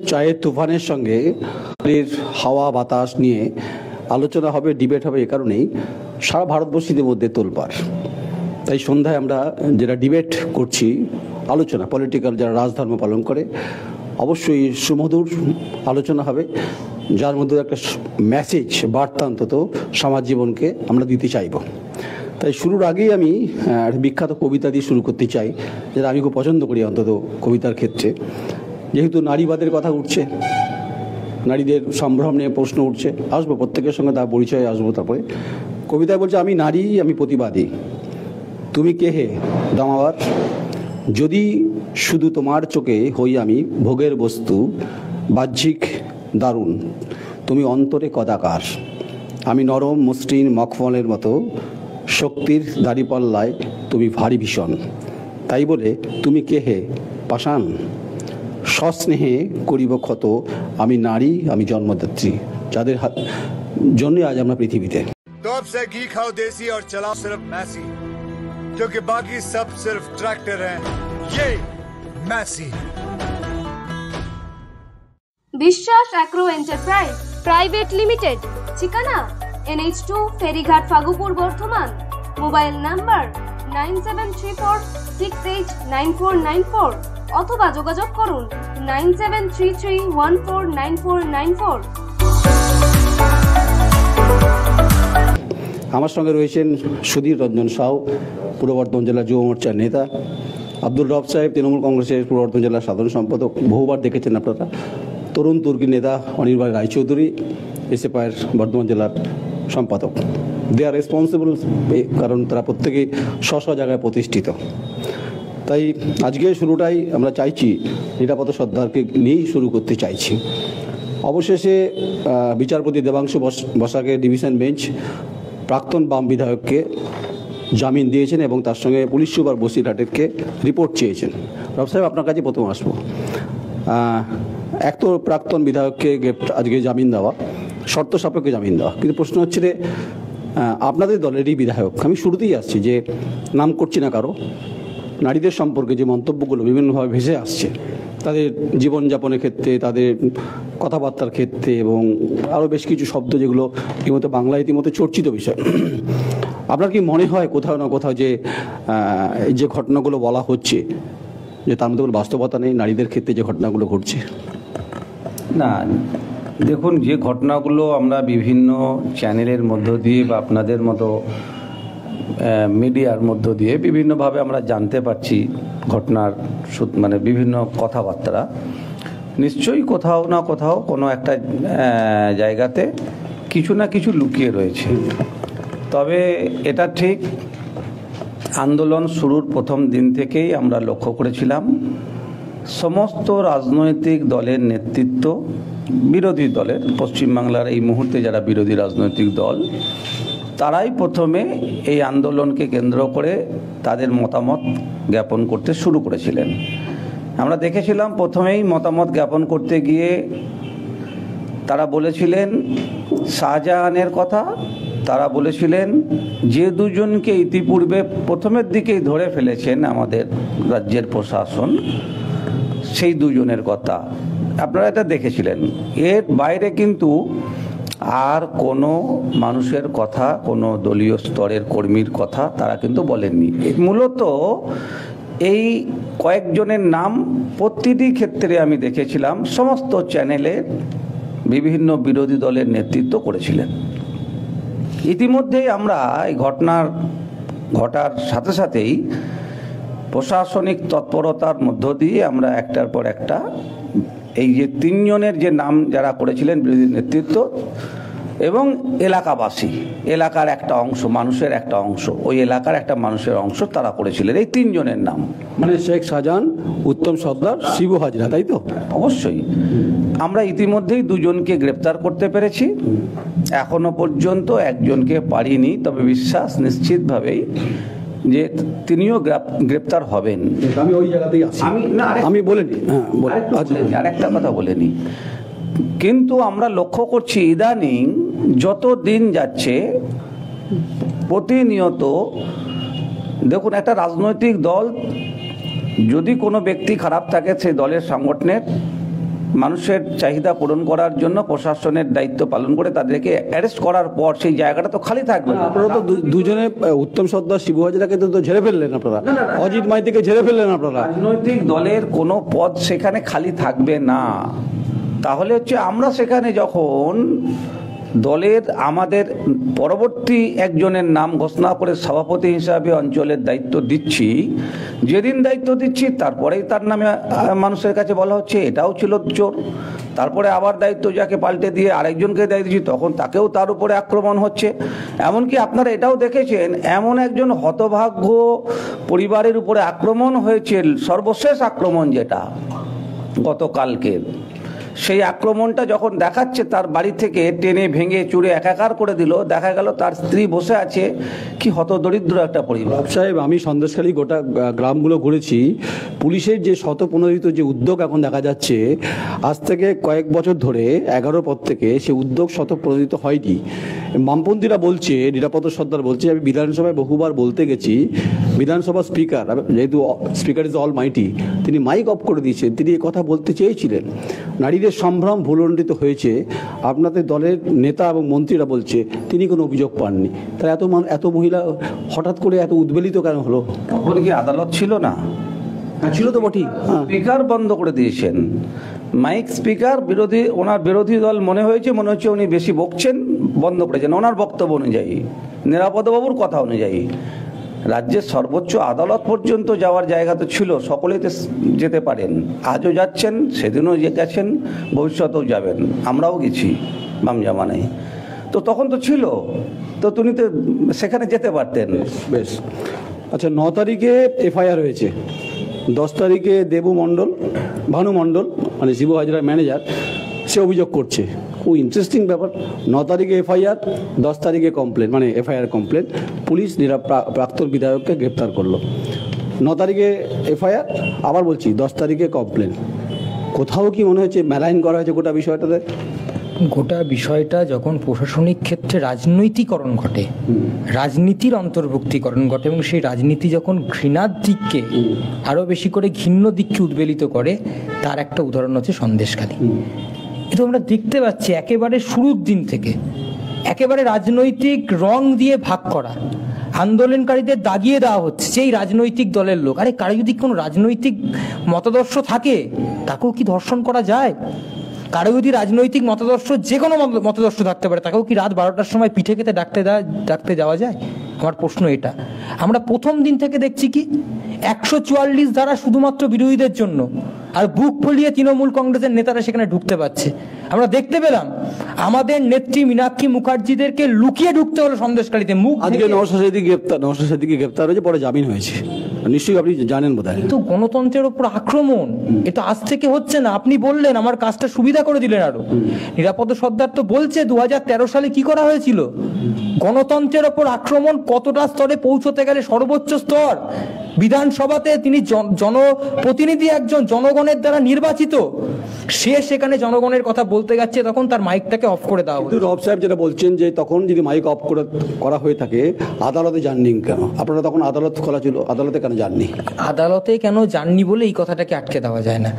চায়ের তুফানের সঙ্গে হাওয়া বাতাস নিয়ে আলোচনা হবে, ডিবেট হবে। এ কারণেই সারা ভারতবর্ষীদের মধ্যে তোলপাড়। তাই সন্ধ্যায় আমরা যেটা ডিবেট করছি, আলোচনা, পলিটিক্যাল যারা রাজধর্ম পালন করে, অবশ্যই সুমধুর আলোচনা হবে, যার মধ্যে একটা মেসেজ, বার্তা অন্তত সমাজ জীবনকে আমরা দিতে চাইব। তাই শুরুর আগেই আমি বিখ্যাত কবিতা দিয়ে শুরু করতে চাই, যেটা আমি খুব পছন্দ করি অন্তত কবিতার ক্ষেত্রে। যেহেতু নারীবাদের কথা উঠছে, নারীদের সম্ভ্রম নিয়ে প্রশ্ন উঠছে, আসবো প্রত্যেকের সঙ্গে তার পরিচয়ে আসবো। তারপরে কবিতায় বলছে, আমি নারী, আমি প্রতিবাদী, তুমি কে হে দামাবার, যদি শুধু তোমার চোখে হই আমি ভোগের বস্তু, বাহ্যিক দারুণ, তুমি অন্তরে কদাকার, আমি নরম মসৃণ মখমলের মতো, শক্তির দাড়িপাল্লায় তুমি ভারী ভীষণ, তাই বলে তুমি কে হে পাষাণ, সস্নেহে করিব ক্ষত, আমি নারী, আমি জন্মদাত্রী, যাদের জন্য আজ আমরা পৃথিবীতে। तो अब से घी खाओ देसी और चलाओ सिर्फ मैसी, क्योंकि बाकी सब सिर्फ ट्रैक्टर हैं, ये मैसी। বিশ্বাস অ্যাগ্রো এন্টারপ্রাইজ প্রাইভেট লিমিটেড, ঠিকানা NH2 ফেরিঘাট ফাগুপুর বর্ধমান, মোবাইল নাম্বার 9734689494 অথবা যোগাযোগ করুন 9733149494। আমার সঙ্গে রয়েছেন সুধীর রঞ্জন সাউ, পূর্ব বর্ধমান জেলা যুব মোর্চার নেতা, আব্দুল রব সাহেব, তৃণমূল কংগ্রেসের পূর্ব বর্ধমান জেলার সাধারণ সম্পাদক, বহুবার দেখেছেন আপনারা, তরুণ তুর্কি নেতা অনির্বাণ রায়চৌধুরী, এসএফআইয়ের বর্ধমান জেলার সম্পাদক। দে আর রেসপন্সিবল, কারণ তারা প্রত্যেকেই স্ব জায়গায় প্রতিষ্ঠিত। তাই আজকে শুরুটাই আমরা চাইছি নিরাপদ সর্দারকে নিয়েই শুরু করতে চাইছি। অবশেষে বিচারপতি দেবাংশু বসাকের ডিভিশন বেঞ্চ প্রাক্তন বাম বিধায়ককে জামিন দিয়েছেন এবং তার সঙ্গে পুলিশ সুপার বসিরহাটেরকে রিপোর্ট চেয়েছেন। রব সাহেব, আপনার কাছে প্রথম আসবো। এক তো প্রাক্তন বিধায়ককে আজকে জামিন দেওয়া, শর্ত সাপেক্ষে জামিন দেওয়া, কিন্তু প্রশ্ন হচ্ছে যে আপনাদের দলেরই বিধায়ক, আমি শুরুতেই আসছি যে নাম করছি না কারো, নারীদের সম্পর্কে যে মন্তব্যগুলো বিভিন্নভাবে ভেসে আসছে, তাদের জীবনযাপনের ক্ষেত্রে, তাদের কথাবার্তার ক্ষেত্রে এবং আরও বেশ কিছু শব্দ যেগুলো ইতিমধ্যে বাংলায় ইতিমধ্যে চর্চিত বিষয়, আপনার কি মনে হয় কোথাও না কোথাও যে এই যে ঘটনাগুলো বলা হচ্ছে যে তার মধ্যে কোনো বাস্তবতা নেই, নারীদের ক্ষেত্রে যে ঘটনাগুলো ঘটছে? না, দেখুন, যে ঘটনাগুলো আমরা বিভিন্ন চ্যানেলের মধ্য দিয়ে বা আপনাদের মতো মিডিয়ার মধ্য দিয়ে বিভিন্নভাবে আমরা জানতে পারছি, ঘটনার মানে বিভিন্ন কথাবার্তা, নিশ্চয়ই কোথাও না কোথাও কোনো একটা জায়গাতে কিছু না কিছু লুকিয়ে রয়েছে। তবে এটা ঠিক আন্দোলন শুরুর প্রথম দিন থেকেই আমরা লক্ষ্য করেছিলাম, সমস্ত রাজনৈতিক দলের নেতৃত্ব, বিরোধী দলের, পশ্চিমবাংলার এই মুহূর্তে যারা বিরোধী রাজনৈতিক দল, তারাই প্রথমে এই আন্দোলনকে কেন্দ্র করে তাদের মতামত জ্ঞাপন করতে শুরু করেছিলেন। আমরা দেখেছিলাম প্রথমেই মতামত জ্ঞাপন করতে গিয়ে তারা বলেছিলেন শাহজাহানের কথা, তারা বলেছিলেন যে দুজনকে ইতিপূর্বে প্রথমের দিকেই ধরে ফেলেছেন আমাদের রাজ্যের প্রশাসন, সেই দুজনের কথা আপনারা এটা দেখেছিলেন। এর বাইরে কিন্তু আর কোনো মানুষের কথা, কোনো দলীয় স্তরের কর্মীর কথা তারা কিন্তু বলেননি। মূলত এই কয়েকজনের নাম প্রতিটি ক্ষেত্রে আমি দেখেছিলাম সমস্ত চ্যানেলে বিভিন্ন বিরোধী দলের নেতৃত্ব করেছিলেন। ইতিমধ্যেই আমরা এই ঘটার সাথে সাথেই প্রশাসনিক তৎপরতার মধ্য দিয়ে আমরা একটার পর একটা এই যে তিনজনের যে নাম যারা করেছিলেন বিরোধী নেতৃত্ব এবং এলাকাবাসী, এলাকার একটা অংশ, মানুষের একটা অংশ, ওই এলাকার একটা মানুষের অংশ তারা করেছিলেন, এই তিনজনের নাম, মানে শেখ শাহজাহান, উত্তম সর্দার, শিবু হাজরা, তাই তো? অবশ্যই। আমরা ইতিমধ্যেই দুজনকে গ্রেপ্তার করতে পেরেছি, এখনো পর্যন্ত একজনকে পারিনি, তবে বিশ্বাস নিশ্চিতভাবেই যে তিনিও গ্রেপ্তার হবেন। আমি ওই জায়গাতেই আছি, আমি বলিনি, আরেকটা কথা বলিনি, কিন্তু আমরা লক্ষ্য করছি ইদানিং যত দিন যাচ্ছে প্রতিনিয়ত, দেখুন, একটা রাজনৈতিক দল যদি কোনো ব্যক্তি খারাপ থাকে সেই দলের সংগঠনের মানুষের চাহিদা পূরণ করার জন্য প্রশাসনের দায়িত্ব পালন করে তাদেরকে অ্যারেস্ট করার পর সেই জায়গাটা তো খালি থাকবে না। আপনারা তো দুজনে উত্তম সর্দার, শিবু হাজরাকে তো ঝেড়ে ফেললেন আপনারা, অজিত মাইতিকে ঝেড়ে ফেললেন আপনারা। রাজনৈতিক দলের কোনো পদ সেখানে খালি থাকবে না। তাহলে হচ্ছে আমরা সেখানে যখন দলের আমাদের পরবর্তী একজনের নাম ঘোষণা করে সভাপতি হিসাবে অঞ্চলের দায়িত্ব দিচ্ছি, যেদিন দায়িত্ব দিচ্ছি তারপরেই তার নামে মানুষের কাছে বলা হচ্ছে এটাও ছিল চোর। তারপরে আবার দায়িত্ব যাকে পাল্টে দিয়ে আরেকজনকে দায়িত্ব দিচ্ছি, তখন তাকেও তার উপরে আক্রমণ হচ্ছে। এমনকি আপনারা এটাও দেখেছেন, এমন একজন হতভাগ্য পরিবারের উপরে আক্রমণ হয়েছে, সর্বশেষ আক্রমণ যেটা গতকালকের, সেই আক্রমণটা যখন দেখাচ্ছে তার বাড়ি থেকে টেনে ভেঙে চুরে একাকার করে দিল, দেখা গেল তার স্ত্রী বসে আছে। কি হতদরিদ্র একটা পরিবার। সাহেব, আমি সন্দেশখালী গোটা গ্রামগুলো ঘুরেছি, পুলিশের যে শতপ্রণোদিত যে উদ্যোগ এখন দেখা যাচ্ছে, আজ থেকে কয়েক বছর ধরে 11 পর থেকে সে উদ্যোগ শতপ্রণোদিত হয়নি। বামপন্থীরা বলছে, নিরাপদ সর্দার বলছে, আমি বিধানসভায় বহুবার বলতে গেছি, বিধানসভা স্পিকার, যেহেতু স্পিকার ইজ অল মাইটি, তিনি মাইক অফ করে দিয়েছেন, তিনি এই কথা বলতে চেয়েছিলেন। নারীদের সম্ভ্রম ভুলণ্ডিত হয়েছে, আপনাদের দলের নেতা এবং মন্ত্রীরা বলছে তিনি কোনো অভিযোগ পাননি। তাহলে এত মহিলা হঠাৎ করে এত উদ্বেলিত কেন হলো? তখন কি আদালত ছিল না? ছিল তো বটেই। স্পিকার বন্ধ করে দিয়েছেন, মাইক স্পিকার ওনার বিরোধী দল মনে হচ্ছে উনি বেশি বকছেন, বন্ধ করেছেন ওনার বক্তব্য অনুযায়ী, নিরাপদবাবুর কথা অনুযায়ী। রাজ্যের সর্বোচ্চ আদালত পর্যন্ত যাওয়ার জায়গা তো ছিল, সকলেই তো যেতে পারেন, আজও যাচ্ছেন, সেদিনও গেছেন, ভবিষ্যতেও যাবেন, আমরাও গেছি বাম জামানায়। তো তখন তো ছিল, তো তিনি তো সেখানে যেতে পারতেন। বেশ, আচ্ছা, 9 তারিখে এফআইআর হয়েছে, 10 তারিখে ভানু মণ্ডল মানে শিবু হাজরার ম্যানেজার, সে অভিযোগ করছে। খুব ইন্টারেস্টিং ব্যাপার। 9 তারিখে এফআইআর, 10 তারিখে কমপ্লেন, মানে এফআইআর কমপ্লেন, পুলিশ প্রাক্তন বিধায়ককে গ্রেপ্তার করলো। 9 তারিখে এফআইআর, আবার বলছি 10 তারিখে কমপ্লেন। কোথাও কি মনে হচ্ছে মেলাইন করা হয়েছে গোটা বিষয়টাতে? গোটা বিষয়টা যখন প্রশাসনিক ক্ষেত্রে রাজনৈতিকরণ ঘটে, রাজনীতির অন্তর্ভুক্তিকরণ ঘটে, এবং সেই রাজনীতি যখন ঘৃণার দিককে আরও বেশি করে ঘৃণ্য দিককে উদ্বেলিত করে, তার একটা উদাহরণ হচ্ছে সন্দেশখালী। কিন্তু আমরা দেখতে পাচ্ছি একেবারে শুরুর দিন থেকে একেবারে রাজনৈতিক রং দিয়ে ভাগ করা, আন্দোলনকারীদের দাগিয়ে দেওয়া হচ্ছে যে এই রাজনৈতিক দলের লোক। আরে কারো যদি কোনো রাজনৈতিক মতাদর্শ থাকে তাকেও কি ধর্ষণ করা যায়? কারো যদি রাজনৈতিক মতাদর্শ, যে কোনো মতাদর্শ থাকতে পারে, তাকেও কি রাত 12টার সময় পিঠে খেতে ডাকতে যাওয়া যায়? আমার প্রশ্ন এটা। আমরা প্রথম দিন থেকে দেখছি কি 144 ধারা শুধুমাত্র বিরোধীদের জন্য, আর বুক ফুলিয়ে তৃণমূল কংগ্রেসের নেতারা সেখানে ঢুকতে পারছে। আমরা দেখতে পেলাম আমাদের নেত্রী মীনাক্ষী মুখার্জিদেরকে লুকিয়ে ঢুকতে হলো সন্দেশখালীতে। আজকে নওশাদ সিদ্দিকী গ্রেপ্তার হয়েছে, পরে জামিন হয়েছে, নিশ্চয়ই আপনি জানেন বোধহয়। তো গণতন্ত্রের ওপর আক্রমণ, এটা আজ থেকে হচ্ছে না। আপনি বললেন, আমার কাজটা সুবিধা করে দিলেন আরো। নিরাপদ সর্দার তো বলছে 2013 সালে কি করা হয়েছিল। গণতন্ত্রের ওপর আক্রমণ কতটা স্তরে পৌঁছতে গেলে, সর্বোচ্চ স্তর বিধানসভাতে তিনি জনপ্রতিনিধি, একজন জনগণের দ্বারা নির্বাচিত, সে সেখানে জনগণের কথা বলতে যাচ্ছে, তখন তার মাইকটাকে অফ করে দেওয়া হলো। রব সাহেব যেটা বলছেন যে তখন যদি মাইক অফ করা হয়ে থাকে, আদালতে যাননি কেন আপনারা? তখন আদালত খোলা ছিল, আদালতে কেন যাননি? আদালতে কেন যাননি বলে এই কথাটাকে আটকে দেওয়া যায় না।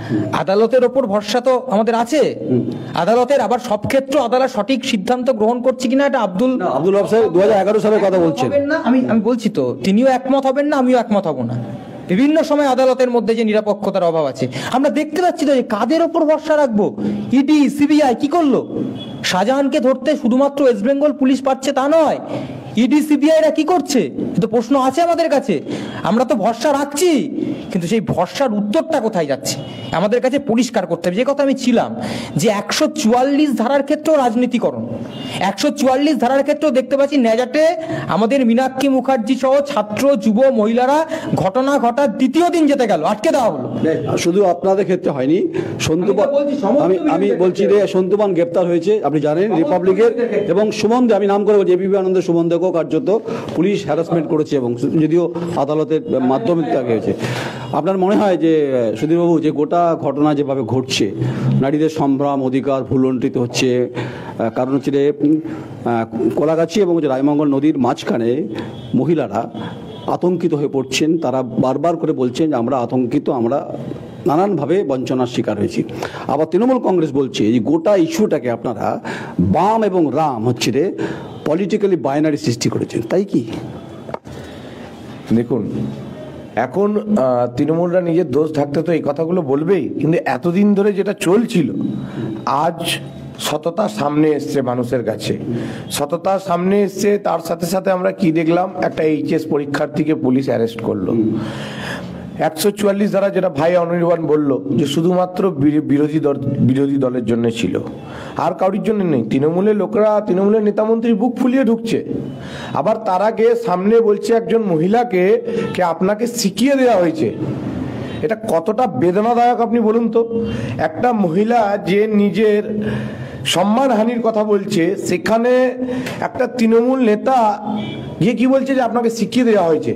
আদালতের ওপর ভরসা তো আমাদের আছে। আদালতের আবার সব ক্ষেত্রে আদালত সঠিক সিদ্ধান্ত গ্রহণ করছে কিনা, এটা আব্দুল রব সাহেব 2011 সালের কথা বলছেন। আমি বলছি তো, তিনিও একমত হবেন না, আমিও একমত হব না। বিভিন্ন সময় আদালতের মধ্যে যে নিরপেক্ষতার অভাব আছে আমরা দেখতে পাচ্ছি। তো যে কাদের ওপর ভরসা রাখবো? ইডি, সিবিআই কি করলো? শাহজাহানকে ধরতে শুধুমাত্র ওয়েস্ট বেঙ্গল পুলিশ পাচ্ছে তা নয়, ইডি সিবিআইরা কি করছে? তো প্রশ্ন আছে আমাদের কাছে। আমরা তো ভরসা রাখছি, কিন্তু সেই ভরসার উত্তরটা কোথায় যাচ্ছে আমাদের কাছে পরিষ্কার করতে হবে। যে কথা আমি ছিলাম যে 144 ধারার ক্ষেত্রেও রাজনীতিকরণ, 144 ধারার ক্ষেত্রেও দেখতে পাচ্ছি ন্যাজাটে আমাদের মীনাক্ষী মুখার্জি সহ ছাত্র, যুব, মহিলারা ঘটনা ঘটার দ্বিতীয় দিন যেতে গেল, আটকে দেওয়া হলো। শুধু আপনাদের ক্ষেত্রে হয়নি, আমি বলছি রে, সন্তুবান গ্রেপ্তার হয়েছে, আপনি জানেন, রিপাবলিকের, এবং সুমন দে, আমি নাম করে বলছি, এবিপি আনন্দের সুমন দেকেও কার্যত পুলিশ হ্যারাসমেন্ট করেছে, এবং যদিও আদালতের মাধ্যমে তাকে হয়েছে। আপনার মনে হয় যে সুধীরবাবু, যে গোটা ঘটনা যেভাবে ঘটছে, নারীদের সম্ভ্রম অধিকার ভুলণ্ঠিত হচ্ছে, কারণ হচ্ছে কোলাগাছি এবং রায়মঙ্গল নদীর মাঝখানে মহিলারা আতঙ্কিত হয়ে পড়ছেন, তারা বারবার করে বলছেন যে আমরা আতঙ্কিত, আমরা নানানভাবে বঞ্চনার শিকার হয়েছি। আবার তৃণমূল কংগ্রেস বলছে যে গোটা ইস্যুটাকে আপনারা বাম এবং রাম হচ্ছে রে পলিটিক্যালি বাইনারি সৃষ্টি করেছেন, তাই কি? দেখুন, এখন তৃণমূলরা নিজের দোষ ঢাকতে তো এই কথাগুলো বলবেই, কিন্তু এতদিন ধরে যেটা চলছিল আজ সততা সামনে এসছে মানুষের কাছে, সততা সামনে এসছে। তার সাথে সাথে আমরা কি দেখলাম, একটা এইচএস পরীক্ষার্থীকে পুলিশ অ্যারেস্ট করলো 144 ধারা, যেটা ভাই অনির্বাণ বলল যে শুধুমাত্র বিরোধী দলের জন্য ছিল, আর কারোর জন্য নেই। তৃণমূলের লোকরা, তৃণমূলের নেতামন্ত্রী বুক ফুলিয়ে ঢুকছে। আবার তার আগে সামনে বলছে একজন মহিলাকে কে আপনাকে শিখিয়ে দেওয়া হয়েছে। এটা কতটা বেদনাদায়ক আপনি বলুন তো। একটা মহিলা যে নিজের সম্মানহানির কথা বলছে, সেখানে একটা তৃণমূল নেতা গিয়ে কি বলছে যে আপনাকে শিখিয়ে দেওয়া হয়েছে।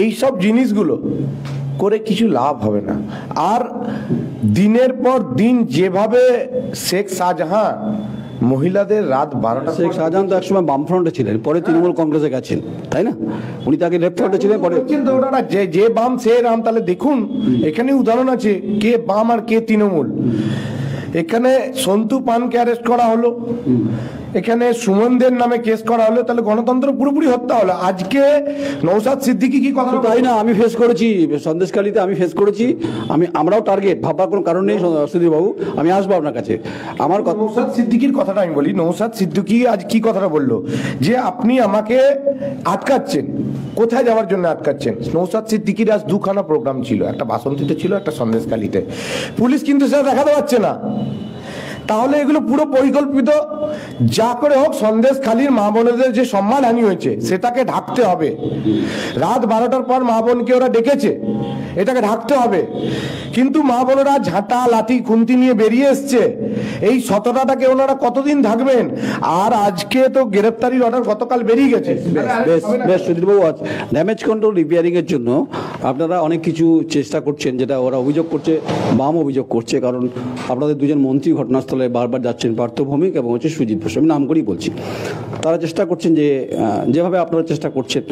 এই সব জিনিসগুলো করে কিছু লাভ হবে না। আর দিনের পর দিন যেভাবে শেখ শাহজাহান মহিলাদের রাত 12টা, শেখ শাহজাহান তো একসময় বামফ্রন্টে ছিলেন, পরে তৃণমূল কংগ্রেসে গেছেন, তাই না? উনি তাকে লেফট ফ্রন্টে ছিলেন, পরে কিন্তু ওনারা যে বাম সে রাম। তাহলে দেখুন এখানে উদাহরণ আছে কে বাম আর কে তৃণমূল। এখানে সন্তু পানকে অ্যারেস্ট করা হলো, এখানে সুমনদের নামে কেস করা হলো, তাহলে গণতন্ত্র পুরোপুরি হত্যা হলো। আজকে নওশাদ সিদ্দিকী কি কথা, তাই না? আমি ফেস করেছি সন্দেশখালীতে, আমি ফেস করেছি। আমরাও টার্গেট, ভাববার কোনো কারণ নেই সুধীর বাবু, আমি আসবো আপনার কাছে। আমার নওশাদ সিদ্দিকীর কথাটা আমি বলি। নওশাদ সিদ্দিকী আজ কি কথাটা বললো যে আপনি আমাকে আটকাচ্ছেন, কোথায় যাওয়ার জন্য আটকাচ্ছেন? নওশাদ সিদ্দিকীর আজ দুখানা প্রোগ্রাম ছিল, একটা বাসন্তীতে ছিল, একটা সন্দেশখালীতে। পুলিশ কিন্তু সেটা দেখাতে পারছে না। তাহলে এগুলো পুরো পরিকল্পিত। যা করে হোক সন্দেশখালীর মা বোনেদের যে সম্মানহানি হয়েছে সেটাকে ঢাকতে হবে। রাত 12টার পর মা বোনকে ওরা ডেকেছে, এটাকে ঢাকতে হবে। কিন্তু মা বোনেরা ঝাঁটা লাঠি খুন্তি নিয়ে বেরিয়ে এসছে, এই সততাটাকে ওনারা কতদিন থাকবেন? আর আজকে তো গ্রেফতারির অর্ডার গতকাল বেরিয়ে গেছে। বেশ সুধীরবাবু, ড্যামেজ কন্ট্রোল রিপেয়ারিং এর জন্য আপনারা অনেক কিছু চেষ্টা করছেন, যেটা ওরা অভিযোগ করছে, বাম অভিযোগ করছে। কারণ আপনাদের দুজন মন্ত্রী ঘটনাস্থলে বারবার যাচ্ছেন, পার্থ ভৌমিক এবং হচ্ছে সুজিত বসু, আমি নাম করেই বলছি। তারা চেষ্টা করছেন যে যেভাবে আপনারা চেষ্টা করছেন,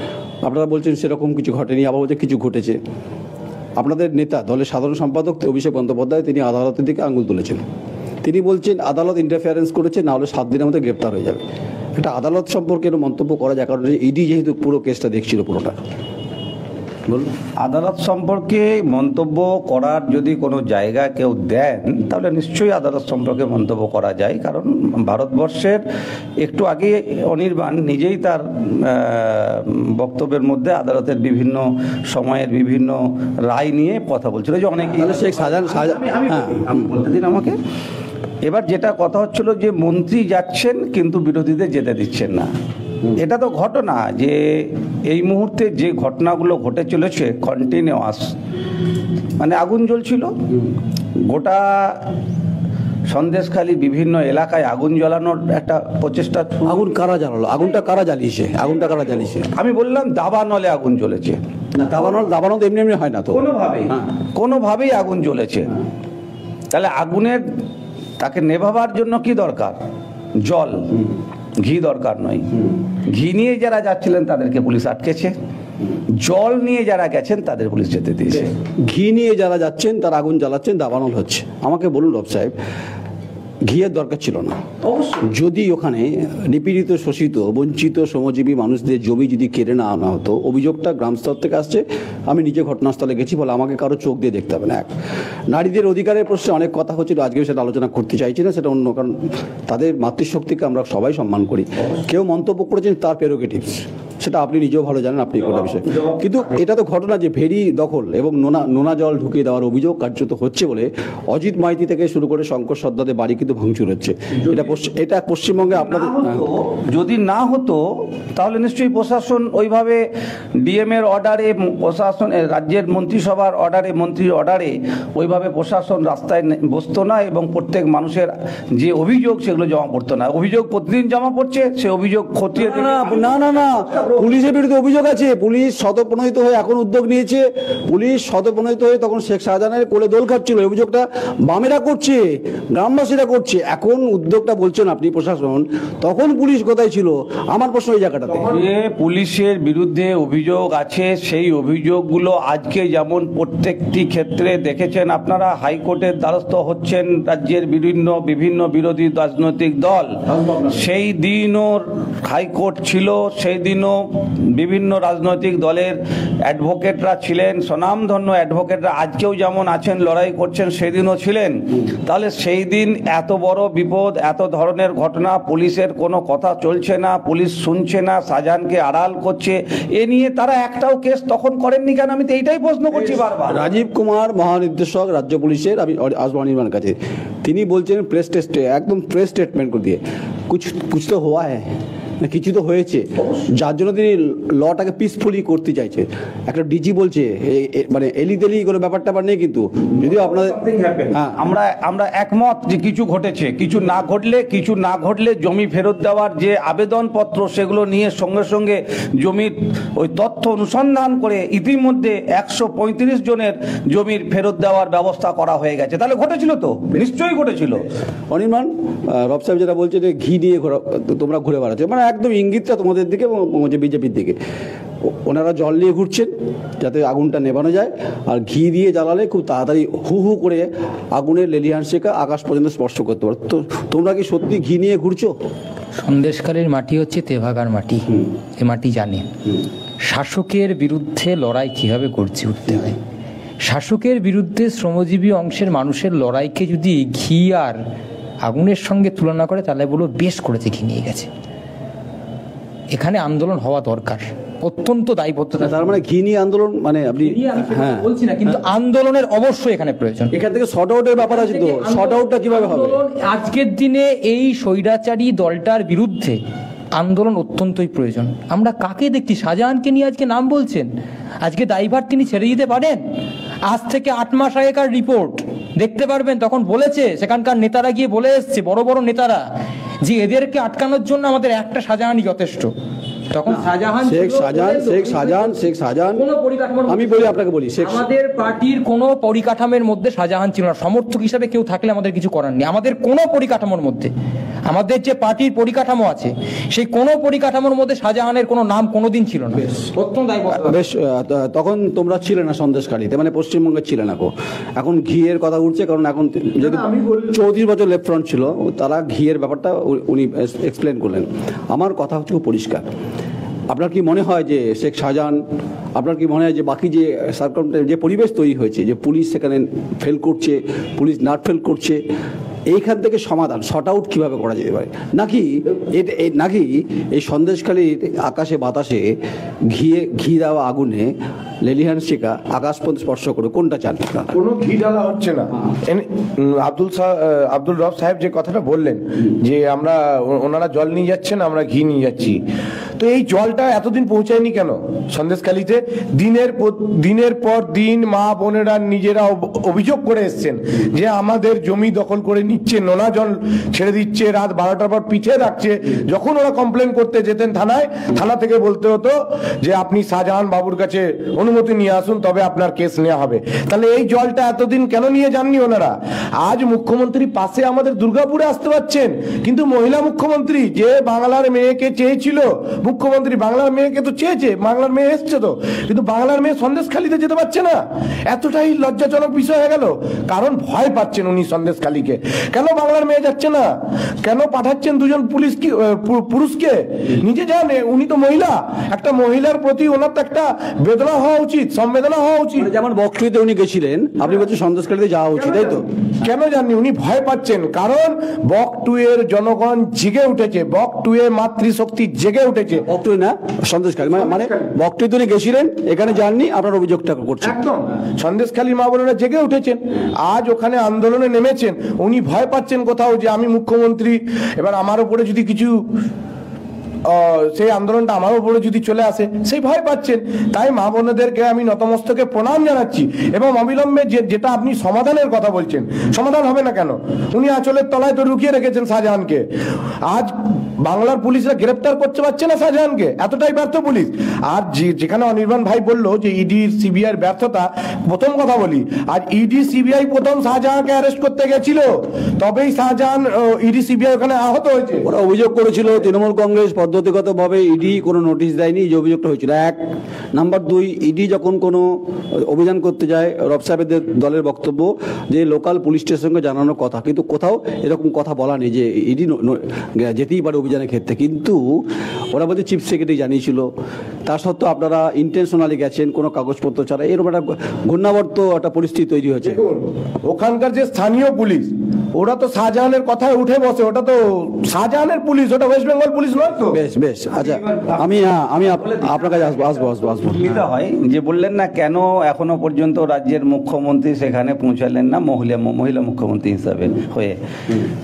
আপনারা বলছেন সেরকম কিছু ঘটেনি, আবার বলছে কিছু ঘটেছে। আপনাদের নেতা, দলের সাধারণ সম্পাদক অভিষেক বন্দ্যোপাধ্যায়, তিনি আদালতের দিকে আঙুল তুলেছেন। তিনি বলছেন আদালত ইন্টারফিয়ারেন্স করেছে, না হলে 7 দিনের মধ্যে গ্রেপ্তার হয়ে যাবে। এটা আদালত সম্পর্কে মন্তব্য করা যায়, কারণ ইডি যেহেতু পুরো কেসটা দেখছিল পুরোটা। বলুন। আদালত সম্পর্কে মন্তব্য করার যদি কোনো জায়গা কেউ দেন, তাহলে নিশ্চয়ই আদালত সম্পর্কে মন্তব্য করা যায়। কারণ ভারতবর্ষের, একটু আগে অনির্বাণ নিজেই তার বক্তব্যের মধ্যে আদালতের বিভিন্ন সময়ের বিভিন্ন রায় নিয়ে কথা বলছিল, যে অনেক শেখ শাহজাহান বলতে দিন আমাকে। এবার যেটা কথা হচ্ছিল যে মন্ত্রী যাচ্ছেন কিন্তু বিরোধীদের যেতে দিচ্ছেন না। এটা তো ঘটনা, যে এই মুহূর্তে যে ঘটনাগুলো ঘটে চলেছে কন্টিনিউয়াস, মানে আগুন জ্বলছিল গোটা সন্দেশখালী বিভিন্ন এলাকায়, আগুন জ্বালানোর একটা প্রচেষ্টা। আগুন কারা জ্বালালো? আগুনটা কারা জ্বালিয়েছে? আগুনটা কারা জ্বালিয়েছে? আমি বললাম দাবানলে আগুন জ্বলেছে। না, দাবানল তো এমনি এমনি হয় না তো, কোনোভাবেই আগুন জ্বলেছে। তাহলে আগুনের তাকে নেভাবার জন্য কি দরকার? জল, ঘি দরকার নয়। ঘি নিয়ে যারা যাচ্ছিলেন তাদেরকে পুলিশ আটকেছে, জল নিয়ে যারা গেছেন তাদের পুলিশ যেতে দিয়েছে। ঘি নিয়ে যারা যাচ্ছেন তারা আগুন জ্বালাচ্ছেন, দাবানল হচ্ছে। আমাকে বলুন রব সাহেব, ঘিয়ের দরকার ছিল না। যদি ওখানে নিপীড়িত, শোষিত, বঞ্চিত শ্রমজীবী মানুষদের জমি যদি কেড়ে না আনা হতো, অভিযোগটা গ্রাম স্তর থেকে আসছে, আমি নিজে ঘটনাস্থলে গেছি বলে আমাকে কারো চোখ দিয়ে দেখতে হবে না। এক, নারীদের অধিকারের প্রশ্নে অনেক কথা হচ্ছিল, আজকে সেটা আলোচনা করতে চাইছি না, সেটা অন্য কারণ। তাদের মাতৃশক্তিকে আমরা সবাই সম্মান করি। কেউ মন্তব্য করেছেন তার প্রেরোগেটিভস, সেটা আপনি নিজেও ভালো জানেন, আপনি গোটা বিষয়। কিন্তু এটা তো ঘটনা যে ফেরি দখল এবং নোনা জল ঢুকিয়ে দেওয়ার অভিযোগ কার্যত হচ্ছে বলে অজিত মাইতি থেকে শুরু করে শঙ্কর সর্দারের বাড়ি কিন্তু ভাঙচুর হচ্ছে। এটা পশ্চিমবঙ্গে আপনাদের যদি না হতো তাহলে নিশ্চয়ই প্রশাসন ওইভাবে ডিএম এর অর্ডারে, প্রশাসন রাজ্যের মন্ত্রিসভার অর্ডারে, মন্ত্রীর অর্ডারে ওইভাবে প্রশাসন রাস্তায় বসতো না এবং প্রত্যেক মানুষের যে অভিযোগ সেগুলো জমা পড়তো না। অভিযোগ প্রতিদিন জমা পড়ছে, সে অভিযোগ খতিয়ে না না না পুলিশের বিরুদ্ধে অভিযোগ আছে, পুলিশ স্বতঃপ্রণোদিত হয়ে এখন উদ্যোগ নিয়েছে, পুলিশ স্বতঃপ্রণোদিত হয়ে তখন শেখ শাহজাহানের কোলে দোল খাচ্ছিল, এই অভিযোগটা বামেরা করছে, গ্রামবাসীরা করছে, এখন উদ্যোগটা বলছেন আপনি প্রশাসন, তখন পুলিশ কোথায় ছিল? আমার প্রশ্ন এই জায়গাটাতে। যে পুলিশের বিরুদ্ধে অভিযোগ আছে, সেই অভিযোগগুলো আজকে যেমন প্রত্যেকটি ক্ষেত্রে দেখেছেন আপনারা, হাইকোর্টের দ্বারস্থ হচ্ছেন রাজ্যের বিভিন্ন বিরোধী রাজনৈতিক দল। সেই দিনও হাইকোর্ট ছিল, সেই দিনও বিভিন্ন রাজনৈতিক দলের অ্যাডভোকেটরা ছিলেন, স্বনামধন্য অ্যাডভোকেটরা আজকেও যেমন আছেন, লড়াই করছেন, সেদিনও ছিলেন। তাহলে সেই দিন এত বড় বিপদ, এত ধরনের ঘটনা, পুলিশের কোনো কথা চলছে না, পুলিশ শুনছে না, শাহজাহানকে আড়াল করছে, এ নিয়ে তারা একটাও কেস তখন করেননি কেন? আমি তো এইটাই প্রশ্ন করছি বারবার। রাজীব কুমার মহানির্দেশক রাজ্য পুলিশের, আমি আসবো অনির্বাণের কাছে, তিনি বলছেন প্রেস টেস্টে একদম প্রেস স্টেটমেন্ট করে দিয়ে কুছ তো হওয়া হ্যায়, কিছু তো হয়েছে, যার জন্য তিনি লটাকে পিসফুলি করতে চাইছে। একটা ডিজি বলছে মানে এলিদেলি করে ব্যাপারটা নেই, কিন্তু যদিও আপনাদের হ্যাঁ, আমরা একমত যে কিছু ঘটেছে, কিছু না ঘটলে জমি ফেরত দেওয়ার যে আবেদনপত্র, সেগুলো নিয়ে সঙ্গে সঙ্গে জমির ওই তথ্য অনুসন্ধান করে ইতিমধ্যে 135 জনের জমির ফেরত দেওয়ার ব্যবস্থা করা হয়ে গেছে। তাহলে ঘটেছিল তো, নিশ্চয়ই ঘটেছিল। অনির্বাণ, রব সাহেব যেটা বলছে যে ঘি নিয়ে তোমরা ঘুরে বেড়াচ্ছ, মানে একদম ইঙ্গিতটা তোমাদের দিকে এবং বিজেপির দিকে। ওনারা জল নিয়ে ঘুরছেন যাতে আগুনটা নেভানো যায়, আর ঘি দিয়ে জ্বালালে খুব তাড়াতাড়ি হু হু করে আগুনের লেলিহান শেখা আকাশ পর্যন্ত স্পর্শ করতে পারো। তো তোমরা কি সত্যি ঘি নিয়ে ঘুরছো? সন্দেশখালীর মাটি হচ্ছে তেভাগার মাটি, এ মাটি জানে শাসকের বিরুদ্ধে লড়াই কিভাবে গড়ে উঠতে হয়। শাসকের বিরুদ্ধে শ্রমজীবী অংশের মানুষের লড়াইকে যদি ঘি আর আগুনের সঙ্গে তুলনা করে, তাহলে বলো বেশ করেছে, ঘি নিয়ে গেছে। এখানে আন্দোলন হওয়া দরকার, অত্যন্ত দায়বদ্ধতা। তার মানে ঘি নিয়ে আন্দোলন, মানে আপনি হ্যাঁ বলছি না, কিন্তু আন্দোলনের অবশ্যই এখানে প্রয়োজন। এখান থেকে শর্ট আউটের ব্যাপার আছে, তো শর্ট আউটটা কিভাবে হবে? আজকের দিনে এই স্বৈরাচারী দলটার বিরুদ্ধে আন্দোলন অত্যন্তই প্রয়োজন। আমরা কাকে দেখছি? শাহজাহানকে নিয়ে আজকে নাম বলছেন, আজকে দায়ভার তিনি ছেড়ে দিতে পারেন? আজ থেকে 8 মাস আগেকার রিপোর্ট দেখতে পারবেন, তখন বলেছে সেখানকার নেতারা গিয়ে বলে এসছে, বড় বড় নেতারা, যে এদেরকে আটকানোর জন্য আমাদের একটা শাহজাহানই যথেষ্ট। তখন শেখ শাহজাহান কোনো পরিকাঠামোর, আমি বলি আপনাকে বলি, আমাদের পার্টির কোনো পরিকাঠামোর মধ্যে শাহজাহান ছিল না। সমর্থক হিসাবে কেউ থাকলে আমাদের কিছু করার নেই। আমাদের কোনো পরিকাঠামোর মধ্যে, আমাদের যে পার্টির পরিকাঠামো আছে, সেই কোনো পরিকাঠামোর মধ্যে শাহজাহানের কোনো নাম কোনোদিন ছিল না। বেশ, তখন তোমরা ছিলে না সন্দেশখালীতে, মানে পশ্চিমবঙ্গে ছিলে না। এখন ঘিয়ের কথা উঠছে, কারণ এখন 34 বছর লেফট ফ্রন্ট ছিল, তারা ঘিয়ের ব্যাপারটা উনি এক্সপ্লেন করলেন। আমার কথা হচ্ছে পরিষ্কার, আপনার কি মনে হয় যে শেখ শাহজাহান, আপনার কি মনে হয় যে বাকি যে যে পরিবেশ তৈরি হয়েছে, যে পুলিশ সেখানে ফেল করছে, পুলিশ নাট ফেল করছে, এইখান থেকে সমাধান শর্ট আউট কীভাবে করা যেতে পারে? নাকি এই সন্দেশখালীর আকাশে বাতাসে ঘি দেওয়া আগুনে লেলিহান শেখা আকাশ পর্যন্ত স্পর্শ করে, কোনটা চান? কোনো ঘি ঢালা হচ্ছে না। আব্দুল রব সাহেব যে কথাটা বললেন যে ওনারা জল নিয়ে যাচ্ছেন, আমরা ঘি নিয়ে যাচ্ছি, তো এই জলটা এতদিন পৌঁছায়নি কেন সন্দেশখালীতে? দিনের পর দিন মা বোনেরা নিজেরা অভিযোগ করে এসছেন যে আমাদের জমি দখল করে নিচ্ছে, নোনা জল ছেড়ে দিচ্ছে, রাত 12টার পর পিছিয়ে রাখছে। যখন ওরা কমপ্লেন করতে যেতেন থানা থেকে বলতে হতো যে আপনি শাহজাহান বাবুর কাছে অনুমতি নিয়ে আসুন, তবে আপনার কেস নেওয়া হবে। তাহলে এই জলটা এতদিন কেন নিয়ে যাননি ওনারা? আজ মুখ্যমন্ত্রী পাশে আমাদের দুর্গাপুরে আসতে পারছেন, কিন্তু মহিলা মুখ্যমন্ত্রী যে বাংলার মেয়েকে চেয়েছিল, মুখ্যমন্ত্রী বাংলার মেয়েকে তো চেয়েছে, বাংলার মেয়ে এসছে তো, কিন্তু বাংলার মেয়ে সন্দেশখালীতে যেতে পারছে না। এতটাই লজ্জাজনক বিষয় হয়ে গেল, কারণ ভয় পাচ্ছেন উনি সন্দেশখালীকে। কেন বাংলার মেয়ে যাচ্ছে না? কেন পাঠাচ্ছেন দুজন পুরুষকে? নিজে জানে উনি তো মহিলা, একটা মহিলার প্রতি ওনার তো একটা বেদনা হওয়া উচিত, সংবেদনা হওয়া উচিত। যেমন বকটুইতে উনি গেছিলেন, আপনি বলছেন সন্দেশখালীতে যাওয়া উচিত, তাই তো? কেন জাননি উনি ভয় পাচ্ছেন? কারণ বকটুয়ের জনগণ জেগে উঠেছে, বকটুয়ে মাতৃশক্তি জেগে উঠেছে। বকটুই না, সন্দেশখালী, মানে বকটুইতে উনি গেছিলেন, এখানে যাননি, আপনার অভিযোগটা করছেন। একদম, সন্দেশখালীর মা বোনেরা জেগে উঠেছেন, আজ ওখানে আন্দোলনে নেমেছেন। উনি ভয় পাচ্ছেন কোথাও যে আমি মুখ্যমন্ত্রী, এবার আমার উপরে যদি কিছু সেই আন্দোলনটা আমার উপরে যদি চলে আসে, সেই ভয় পাচ্ছেন। তাই মা বোনেদেরকে আমি নতমস্তকে প্রণাম জানাচ্ছি এবং অবিলম্বে যেটা আপনি সমাধানের কথা বলছেন, সমাধান হবে না কেন? উনি আঁচলের তলায় তো লুকিয়ে রেখেছেন শাহজাহানকে। আজ বাংলার পুলিশরা গ্রেপ্তার করতে পারছে না শাহজাহানকে, এতটাই ব্যর্থ পুলিশ। আর যেখানে অনির্বাণ ভাই বললো যে ইডি সিবিআই ব্যর্থতা, প্রথম কথা বলি, আজ ইডি সিবিআই প্রথম শাহজাহানকে অ্যারেস্ট করতে গেছিল, তবেই শাহজাহান ইডি সিবিআই ওখানে আহত হয়েছে। ওরা অভিযোগ করেছিল তৃণমূল কংগ্রেস পদ্ধতিগতভাবে ইডি কোনো নোটিশ দেয়নি, এই যে অভিযোগটা হয়েছিল। এক নাম্বার দুই, ইডি যখন কোনো অভিযান করতে যায়, রব সাহেবদের দলের বক্তব্য যে লোকাল পুলিশ স্টেশনকে জানানোর কথা, কিন্তু কোথাও এরকম কথা বলা নেই যে ইডি যেতেই পারে অভিযানের ক্ষেত্রে। কিন্তু ওরা বলছে চিফ সেক্রেটারি জানিয়েছিল, তার সত্ত্বেও আপনারা ইন্টেনশনালি গেছেন কোনো কাগজপত্র ছাড়া। এরকম একটা ঘূর্ণাবর্ত একটা পরিস্থিতি তৈরি হয়েছে। ওখানকার যে স্থানীয় পুলিশ, ওরা তো শাহজাহানের কথায় উঠে বসে, ওটা তো শাহজাহানের পুলিশ, ওটা ওয়েস্ট বেঙ্গল পুলিশ নয় তো। বেশ বেশ, আচ্ছা আমি আপনার কাছে আসবো। হয় যে বললেন না কেন এখনো পর্যন্ত রাজ্যের মুখ্যমন্ত্রী সেখানে পৌঁছালেন না মহিলা মুখ্যমন্ত্রী হিসাবে হয়ে।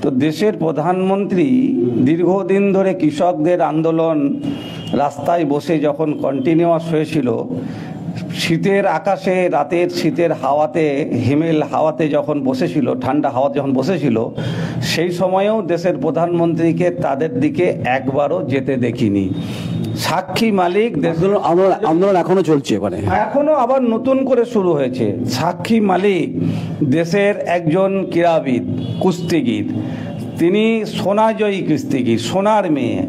তো দেশের প্রধানমন্ত্রী দীর্ঘদিন ধরে কৃষকদের আন্দোলন রাস্তায় বসে যখন কন্টিনিউয়াস হয়েছিল, শীতের আকাশে রাতের শীতের হাওয়াতে, হিমেল হাওয়াতে যখন বসেছিল, ঠান্ডা হাওয়া যখন বসেছিল, সেই সময়েও দেশের প্রধানমন্ত্রীকে তাদের দিকে একবারও যেতে দেখিনি। সাক্ষী মালিক, আন্দোলন এখনো চলছে, মানে এখনো আবার নতুন করে শুরু হয়েছে। সাক্ষী মালিক দেশের একজন ক্রীড়াবিদ, কুস্তিগির, তিনি সোনাজয়ী কুস্তিগির, সোনার মেয়ে।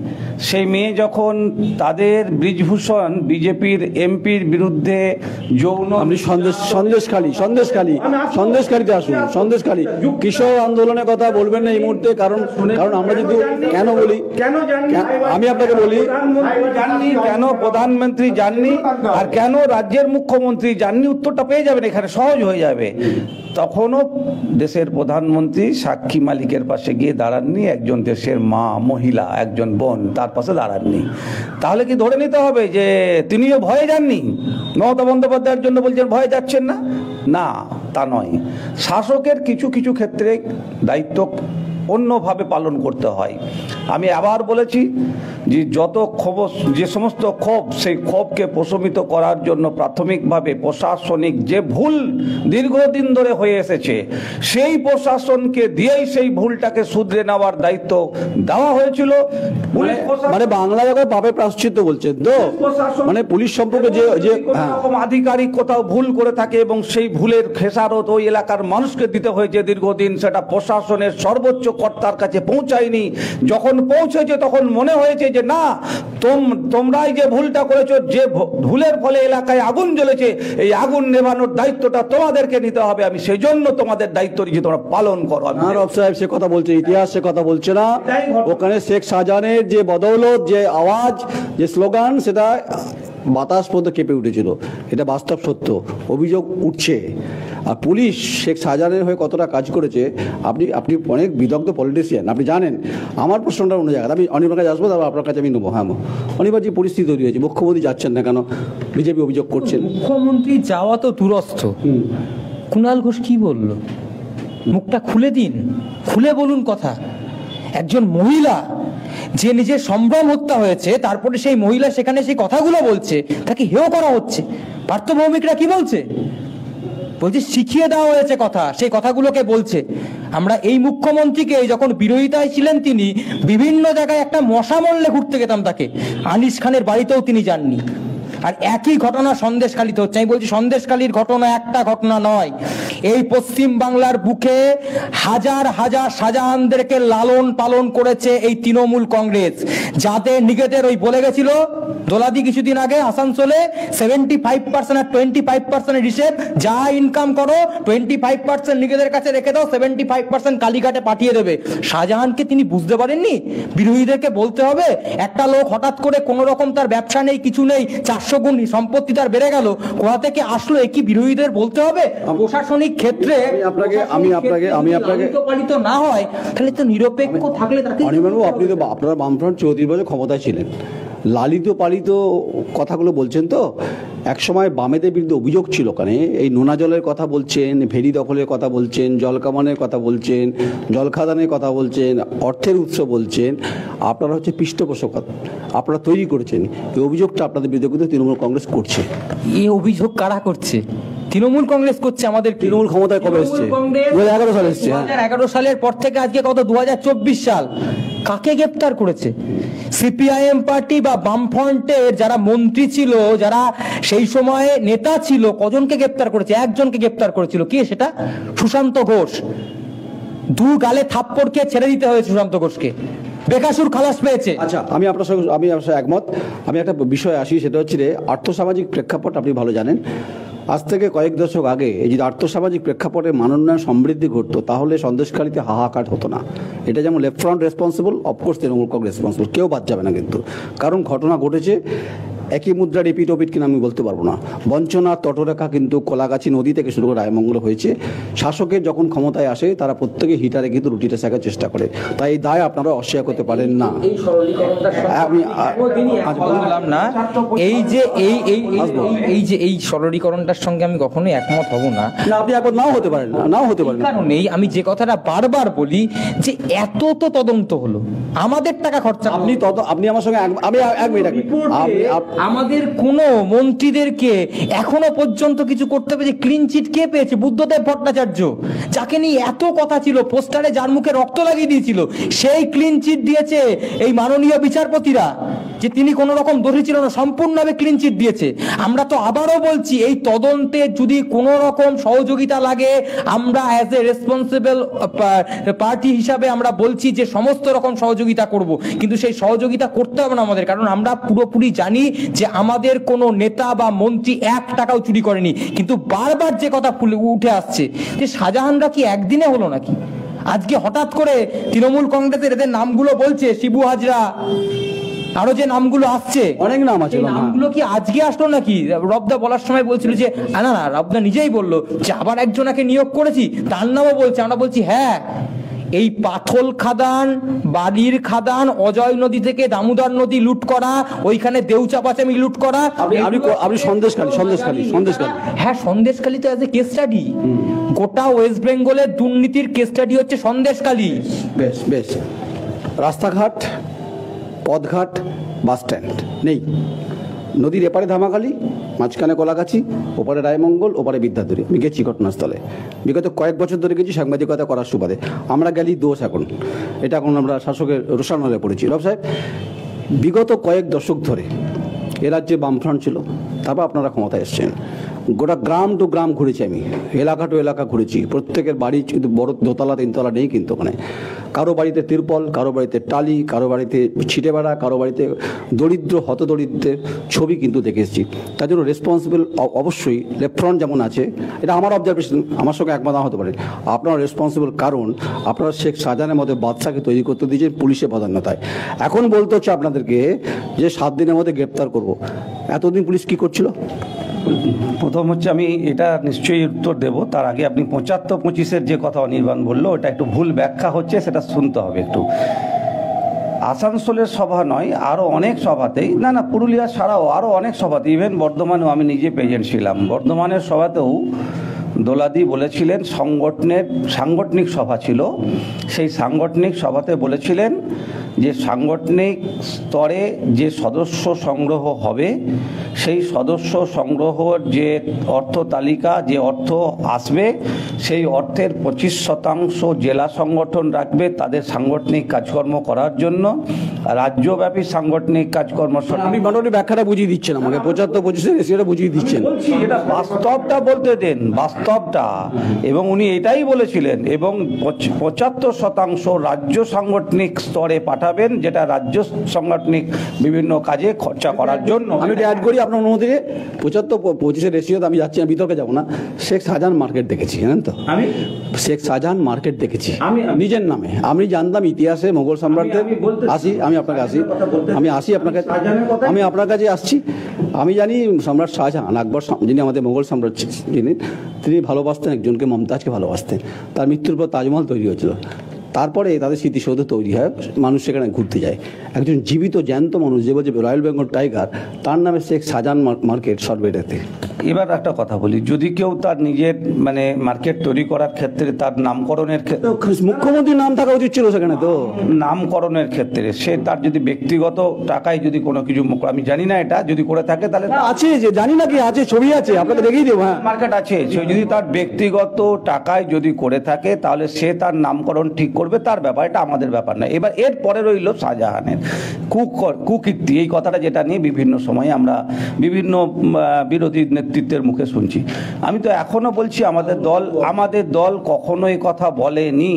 সেই মেয়ে যখন তাদের ব্রিজভূষণ বিজেপির এমপির বিরুদ্ধে যৌন, আপনি সন্দেশখালীতে আসুন। সন্দেশখালী কিশোর আন্দোলনের কথা বলবেন না এই মুহূর্তে, কারণ আমরা যদি কেন বলি, আমি আপনাকে বলি কেন প্রধানমন্ত্রী যাননি আর কেন রাজ্যের মুখ্যমন্ত্রী যাননি, উত্তরটা পেয়ে যাবেন এখানে, সহজ হয়ে যাবে। তখনও দেশের প্রধানমন্ত্রী সাক্ষী মালিকের পাশে গিয়ে দাঁড়াননি, একজন দেশের মা, মহিলা, একজন বোন তার পাশে দাঁড়াননি। তাহলে কি ধরে নিতে হবে যে তিনিও ভয়ে যাননি? মমতা বন্দ্যোপাধ্যায়ের জন্য বলছেন ভয়ে যাচ্ছেন না? না, তা নয়। শাসকের কিছু কিছু ক্ষেত্রে দায়িত্ব অন্যভাবে পালন করতে হয়। আমি আবার বলেছি যে যত ক্ষোভ, যে সমস্ত ক্ষোভ, সেই ক্ষোভকে প্রশমিত করার জন্য প্রাথমিকভাবে প্রশাসনিক যে ভুল দীর্ঘদিন ধরে হয়ে এসেছে, সেই প্রশাসনকে দিয়েই সেই ভুলটাকে শুধরে নেওয়ার দায়িত্ব দেওয়া হয়েছিল। মানে বাংলা যখন পাপে প্রায়শ্চিত্ত বলছেন তো, মানে পুলিশ সম্পর্কে যে রকম আধিকারিক কোথাও ভুল করে থাকে এবং সেই ভুলের খেসারত ওই এলাকার মানুষকে দিতে হয়েছে দীর্ঘদিন, সেটা প্রশাসনের সর্বোচ্চ কর্তার কাছে পৌঁছায়নি। যখন পৌঁছেছে তখন মনে হয়েছে যে না, তোমরাই যে ভুলটা করেছো, যে ভুলের ফলে এলাকায় আগুন জ্বলেছে, এই আগুন নেভানোর দায়িত্বটা তোমাদেরকে নিতে হবে। আমি সেজন্য তোমাদের দায়িত্ব নিয়ে তোমরা পালন করো। রব সাহেব সে কথা বলছে, ইতিহাস সে কথা বলছে না। ওখানে শেখ শাহজাহানের যে বদৌলত, যে আওয়াজ, যে স্লোগান, সেটা বাতাস পর্যন্ত কেঁপে উঠেছিল। এটা বাস্তব সত্য, অভিযোগ উঠছে। আর পুলিশ শেখ শাহজাহানের হয়ে কতটা কাজ করেছে, আপনি অনেক বিদগ্ধ পলিটিশিয়ান, আপনি জানেন। আমার প্রশ্নটা অন্য জায়গায়, আমি অনির্বাণ কাছে আসবো, তারপর আপনার কাছে আমি নেবো। হ্যাঁ, অনির্বাণ, যে পরিস্থিতি তৈরি হয়েছে, মুখ্যমন্ত্রী যাচ্ছেন না কেন? বিজেপি অভিযোগ করছেন। মুখ্যমন্ত্রী যাওয়া তো দূরস্থ, কুণাল ঘোষ কি বললো? মুখটা খুলে দিন, খুলে বলুন কথা। একজন মহিলা যে নিজের সম্ভ্রম হত্যা হয়েছে, তারপরে সেই মহিলা সেখানে সেই কথাগুলো বলছে, তাকে হেয় করা হচ্ছে। পার্থ ভৌমিকরা কি বলছে? বলছে শিখিয়ে দেওয়া হয়েছে কথা, সেই কথাগুলোকে বলছে। আমরা এই মুখ্যমন্ত্রীকে যখন বিরোধিতায় ছিলেন, তিনি বিভিন্ন জায়গায় একটা মশা মরলে ঘুরতে যেতাম তাকে, আনিস খানের বাড়িতেও তিনি যাননি। আর একই ঘটনা সন্দেশখালীতে হচ্ছে। আমি বলছি সন্দেশখালীর ঘটনা একটা ঘটনা নয়, এই পশ্চিম বাংলার বুকে হাজার হাজার শাহজাহানদেরকে লালন পালন করেছে এই তৃণমূল কংগ্রেস, যাদের নিজেদের ওই বলে গেছিল দোলাদি কিছুদিন আগে আসানসোলে 75% আর 25% হিসেব, যা ইনকাম করো 25% নিজেদের কাছে রেখে দাও, 75% কালীঘাটে পাঠিয়ে দেবে। শাহজাহানকে তিনি বুঝতে পারেননি বিরোধীদেরকে বলতে হবে? একটা লোক হঠাৎ করে কোনো রকম তার ব্যবসা নেই, কিছু নেই, 400 গুণ সম্পত্তি তার বেড়ে গেল, কোথা থেকে আসলো, এ কি বিরোধীদের বলতে হবে? প্রশাসনিক ক্ষেত্রে আমি আপনাকে পালিত না হয়, তাহলে তো নিরপেক্ষ থাকলে তাকে। অনির্বাণবাবু, আপনি তো আপনার বামফ্রন্ট 34 বছর ক্ষমতায় ছিলেন, লালিত পালিত কথাগুলো বলছেন তো। একসময় বামেদের বিরুদ্ধে অভিযোগ ছিল ওখানে, এই নোনা জলের কথা বলছেন, ভেড়ি দখলের কথা বলছেন, জলকামানের কথা বলছেন, জলখাদানের কথা বলছেন, অর্থের উৎস বলছেন। আপনারা হচ্ছে পৃষ্ঠপোষকতা আপনারা তৈরি করেছেন। এই অভিযোগটা আপনাদের বিরুদ্ধে কিন্তু তৃণমূল কংগ্রেস করছে। এই অভিযোগ কারা করছে? তৃণমূল কংগ্রেস করছে। আমাদের তৃণমূল ক্ষমতায় কবে এসছে? 2011 সালে এসছে। 2011 সালের পর থেকে আজকে কত 2024 সাল, কাকে গ্রেপ্তার করেছে? সিপিআইএম পার্টি বা বামফ্রন্টের যারা মন্ত্রী ছিল, যারা সেই সময়ে নেতা ছিল, কজনকে গ্রেপ্তার করেছে? একজনকে গ্রেপ্তার করেছিল। কে সেটা? সুশান্ত ঘোষ। দু গালে থাপ্পড় খেয়ে ছেড়ে দিতে হয়েছে সুশান্ত ঘোষকে, বেকাসুর খালাস পেয়েছে। আচ্ছা, আমি আপনার সঙ্গে একমত। আমি একটা বিষয় আসি, সেটা হচ্ছে আর্থসামাজিক প্রেক্ষাপট আপনি ভালো জানেন। আজ থেকে কয়েক দশক আগে এই যদি আর্থসামাজিক প্রেক্ষাপটে মানোন্নয়ন সমৃদ্ধি ঘটতো, তাহলে সন্দেশখালীতে হাহাকার হতো না। এটা যেমন left front responsible, of course Trinamool Congress responsible, কেউ বাদ যাবে না কিন্তু। কারণ ঘটনা ঘটেছে, একই মুদ্রা রিপিট ওপিট কিনা আমি বলতে পারবো না। বঞ্চনা তটরেখা কিন্তু কলাগাছি নদী থেকে শুরু করে রায়মঙ্গল হয়েছে। শাসকের যখন ক্ষমতায় আসে, তারা প্রত্যেকে হিটারে কিন্তু রুটিটা শেখার চেষ্টা করে। তাই এই দায় আপনারা অস্বীকার করতে পারেন না। বললাম না এই যে এই সরলীকরণটার সঙ্গে আমি কখনোই একমত হব না। আপনি একমত নাও হতে পারেন, নাও হতে পারেন। কারণেই আমি যে কথাটা বারবার বলি যে এত তো তদন্ত হলো, আমাদের টাকা খরচা। আপনি আমার সঙ্গে আমি এক মিনিট, আমাদের কোন মন্ত্রীদেরকে এখনো পর্যন্ত কিছু করতে পেরেছে? ক্লিন চিট কে পেয়েছে? বুদ্ধদেব ভট্টাচার্য, যাকে নিয়ে এত কথা ছিল, পোস্টারে যার মুখে রক্ত লাগিয়ে দিয়েছিল, সেই ক্লিন চিট দিয়েছে এই মাননীয় বিচারপতিরা, যে তিনি কোন রকম দোষী ছিল না, সম্পূর্ণভাবে ক্লিন চিট দিয়েছে। আমরা তো আবারও বলছি, এই তদন্তে যদি কোন রকম সহযোগিতা লাগে, আমরা অ্যাজ এ রেসপন্সিবল পার্টি হিসাবে আমরা বলছি যে সমস্ত রকম সহযোগিতা করব, কিন্তু সেই সহযোগিতা করতে হবে না আমাদের, কারণ আমরা পুরোপুরি জানি যে আমাদের কোনো নেতা বা মন্ত্রী 1 টাকাও চুরি করেনি। কিন্তু বারবার যে কথা উঠে আসছে যে শাহজাহানরা কি একদিনে হলো নাকি? আজকে হঠাৎ করে তৃণমূল কংগ্রেসের এদের নামগুলো বলছে, শিবু হাজরা, আরো যে নামগুলো আসছে, অনেক নাম আছে, নামগুলো কি আজকে আসলো নাকি? রবদা বলার সময় বলছিল যে না, রবদা নিজেই বললো যে আবার একজনকে নিয়োগ করেছি, তার নামও বলছে। আমরা বলছি হ্যাঁ, এই পাথল খাদান, বালির খাদান, অজয় নদী থেকে দামোদর নদী লুট করা, ওইখানে দেউচা পাচামি লুট করা। আপনি সন্দেশখালী হ্যাঁ, সন্দেশখালী তো অ্যাজ এ কেস স্টাডি, গোটা ওয়েস্ট বেঙ্গলের দুর্নীতির কেস স্টাডি হচ্ছে সন্দেশখালী। বেশ রাস্তাঘাট, পথঘাট, বাস স্ট্যান্ড নেই। নদীর এপারে ধামাখালি, মাঝখানে কলাগাছি, ওপারে রায়মঙ্গল, ওপারে বিদ্যাধরী। আমি গেছি ঘটনাস্থলে, বিগত কয়েক বছর ধরে গেছি সাংবাদিকতা করার সুবাদে। আমরা গেলি দোষ এখন, এটা এখন আমরা শাসকের রোষান হয়ে পড়েছি। রব সাহেব, বিগত কয়েক দশক ধরে এ রাজ্যে বামফ্রন্ট ছিল, তারপর আপনারা ক্ষমতায় এসছেন। গোটা গ্রাম টু গ্রাম ঘুরেছি আমি, এলাকা টু এলাকা ঘুরেছি। প্রত্যেকের বাড়ি কিন্তু বড় দোতলা 3তলা নেই কিন্তু ওখানে। কারো বাড়িতে তিরপল, কারো বাড়িতে টালি, কারো বাড়িতে ছিটে বেড়া, কারো বাড়িতে দরিদ্র হতদরিদ্রের ছবি কিন্তু দেখে এসেছি। তার জন্য রেসপন্সিবল অবশ্যই লেফট ফ্রন্ট যেমন আছে, এটা আমার অবজারভেশন, আমার সঙ্গে একমত হতে পারে। আপনারা রেসপন্সিবল, কারণ আপনারা শেখ শাহজাহানের মধ্যে বাদশাকে তৈরি করতে দিয়েছেন পুলিশের প্রাধান্যতায়। এখন বলতে হচ্ছে আপনাদেরকে যে 7 দিনের মধ্যে গ্রেপ্তার করব। এতদিন পুলিশ কি করছিল? প্রথম হচ্ছে আমি এটা নিশ্চয়ই উত্তর দেব, তার আগে আপনি 75-25-এর যে কথা অনির্বাণ বললো, ওটা একটু ভুল ব্যাখ্যা হচ্ছে, সেটা শুনতে হবে একটু। আসানসোলের সভা নয়, আরও অনেক সভাতেই, না পুরুলিয়া ছাড়াও আরও অনেক সভাতে, ইভেন বর্ধমানেও আমি নিজে প্রেজেন্ট ছিলাম। বর্ধমানের সভাতেও দোলাদি বলেছিলেন, সাংগঠনিক সভা ছিল, সেই সাংগঠনিক সভাতে বলেছিলেন যে সাংগঠনিক স্তরে যে সদস্য সংগ্রহ হবে, সেই সদস্য সংগ্রহর যে অর্থ তালিকা, যে অর্থ আসবে, সেই অর্থের 25% জেলা সংগঠন রাখবে তাদের সাংগঠনিক কাজকর্ম করার জন্য। রাজ্যব্যাপী সাংগঠনিক কাজকর্ম, আমি মোটামুটি ব্যাখ্যাটা বুঝিয়ে দিচ্ছেন আমাকে, 75-25-এর রেশিওটা বুঝিয়ে দিচ্ছেন। এটা বাস্তবটা বলতে দেন, বাস্তবটা। এবং উনি এটাই বলেছিলেন, এবং 75% রাজ্য সাংগঠনিক স্তরে পাঠাবেন, যেটা রাজ্য সাংগঠনিক বিভিন্ন কাজে খরচা করার জন্য। আমি এটা অ্যাড করি আপনার অনুমতিতে, 75-25-এর রেশিওতে আমি যাচ্ছি, আমি বিতর্কে যাবো না। শেখ শাহজাহান মার্কেট দেখেছি, জানেন তো? আমি শেখ শাহজাহান মার্কেট দেখেছি নিজের নামে। আমি জানতাম ইতিহাসে মোগল সম্রাটদের। আমি আপনার কাছে আসছি। আমি জানি সম্রাট শাহজাহান, আকবর যিনি আমাদের মোগল সম্রাট, যিনি তিনি ভালোবাসতেন একজনকে, মমতাজকে ভালোবাসতেন। তার মৃত্যুর পর তাজমহল তৈরি হয়েছিল। তারপরে তাদের স্মৃতিসৌধ তৈরি হয়, মানুষ সেখানে ঘুরতে যায়। একজন জীবিত জ্যান্ত মানুষ যে বলছে রয়্যাল বেঙ্গল টাইগার, তার নামে শেখ শাহজাহান মার্কেট সরবেটাতে। এবার একটা কথা বলি, যদি কেউ তার নিজের মানে মার্কেট তৈরি করার ক্ষেত্রে তার নামকরণের ক্ষেত্রে, মুখ্যমন্ত্রীর নাম থাকা উচিত ছিল সেখানে, তো নামকরণের ক্ষেত্রে সে তার যদি ব্যক্তিগত টাকায় যদি কোনো কিছু, আমি জানি না এটা যদি করে থাকে তাহলে আছে, যে জানি না কি আছে, ছবি আছে, আপনাকে দেখিয়ে দেবো। হ্যাঁ, মার্কেট আছে, সে যদি তার ব্যক্তিগত টাকায় যদি করে থাকে তাহলে সে তার নামকরণ ঠিক করবে, তার ব্যাপার, এটা আমাদের ব্যাপার না। এবার এর পরে রইল শাহজাহানের কুকীর্তি, এই কথাটা যেটা নিয়ে বিভিন্ন সময় আমরা বিভিন্ন বিরোধী নেতৃত্বের মুখে শুনছি। আমি তো এখনো বলছি আমাদের দল কখনো এই কথা বলেনি।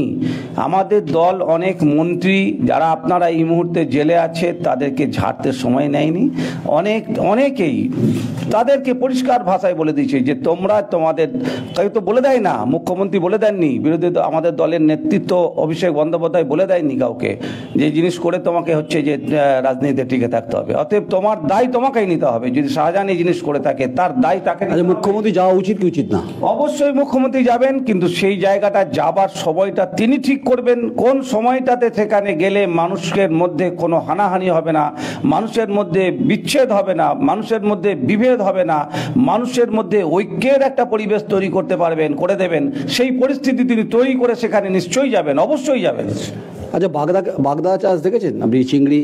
আমাদের দল অনেক মন্ত্রী যারা আপনারা এই মুহূর্তে জেলে আছে তাদেরকে ঝাড়তে সময় নেয়নি, অনেকেই তাদেরকে পরিষ্কার ভাষায় বলে দিয়েছে যে তোমরা তোমাদের, কেউ তো বলে দেয় না, মুখ্যমন্ত্রী বলে দেননি, বিরোধী আমাদের দলের নেতৃত্ব অভিষেক বন্দ্যোপাধ্যায় বলে দেয়নি কাউকে যে জিনিস করে তোমাকে হচ্ছে যে রাজনীতিতে টিকে থাকতে হবে, অতএব তোমার দায় তোমাকেই নিতে হবে। যদি শাহজাহান এই জিনিস করে থাকে তার দায় তাকে। মুখ্যমন্ত্রী যাওয়া উচিত কি উচিত না? অবশ্যই মুখ্যমন্ত্রী যাবেন, কিন্তু সেই জায়গাটা যাবার সময়টা তিনি ঠিক করবেন, কোন সময়টাতে সেখানে গেলে মানুষের মধ্যে কোনো হানাহানি হবে না, মানুষের মধ্যে বিচ্ছেদ হবে না, মানুষের মধ্যে বিভেদ হবে না, মানুষের মধ্যে ঐক্যের একটা পরিবেশ তৈরি করতে পারবেন, করে দেবেন। সেই পরিস্থিতি তিনি তৈরি করে সেখানে নিশ্চয়ই যাবেন, অবশ্যই যাবেন। আচ্ছা, বাগদা চাষ দেখেছেন আপনি? চিংড়ি,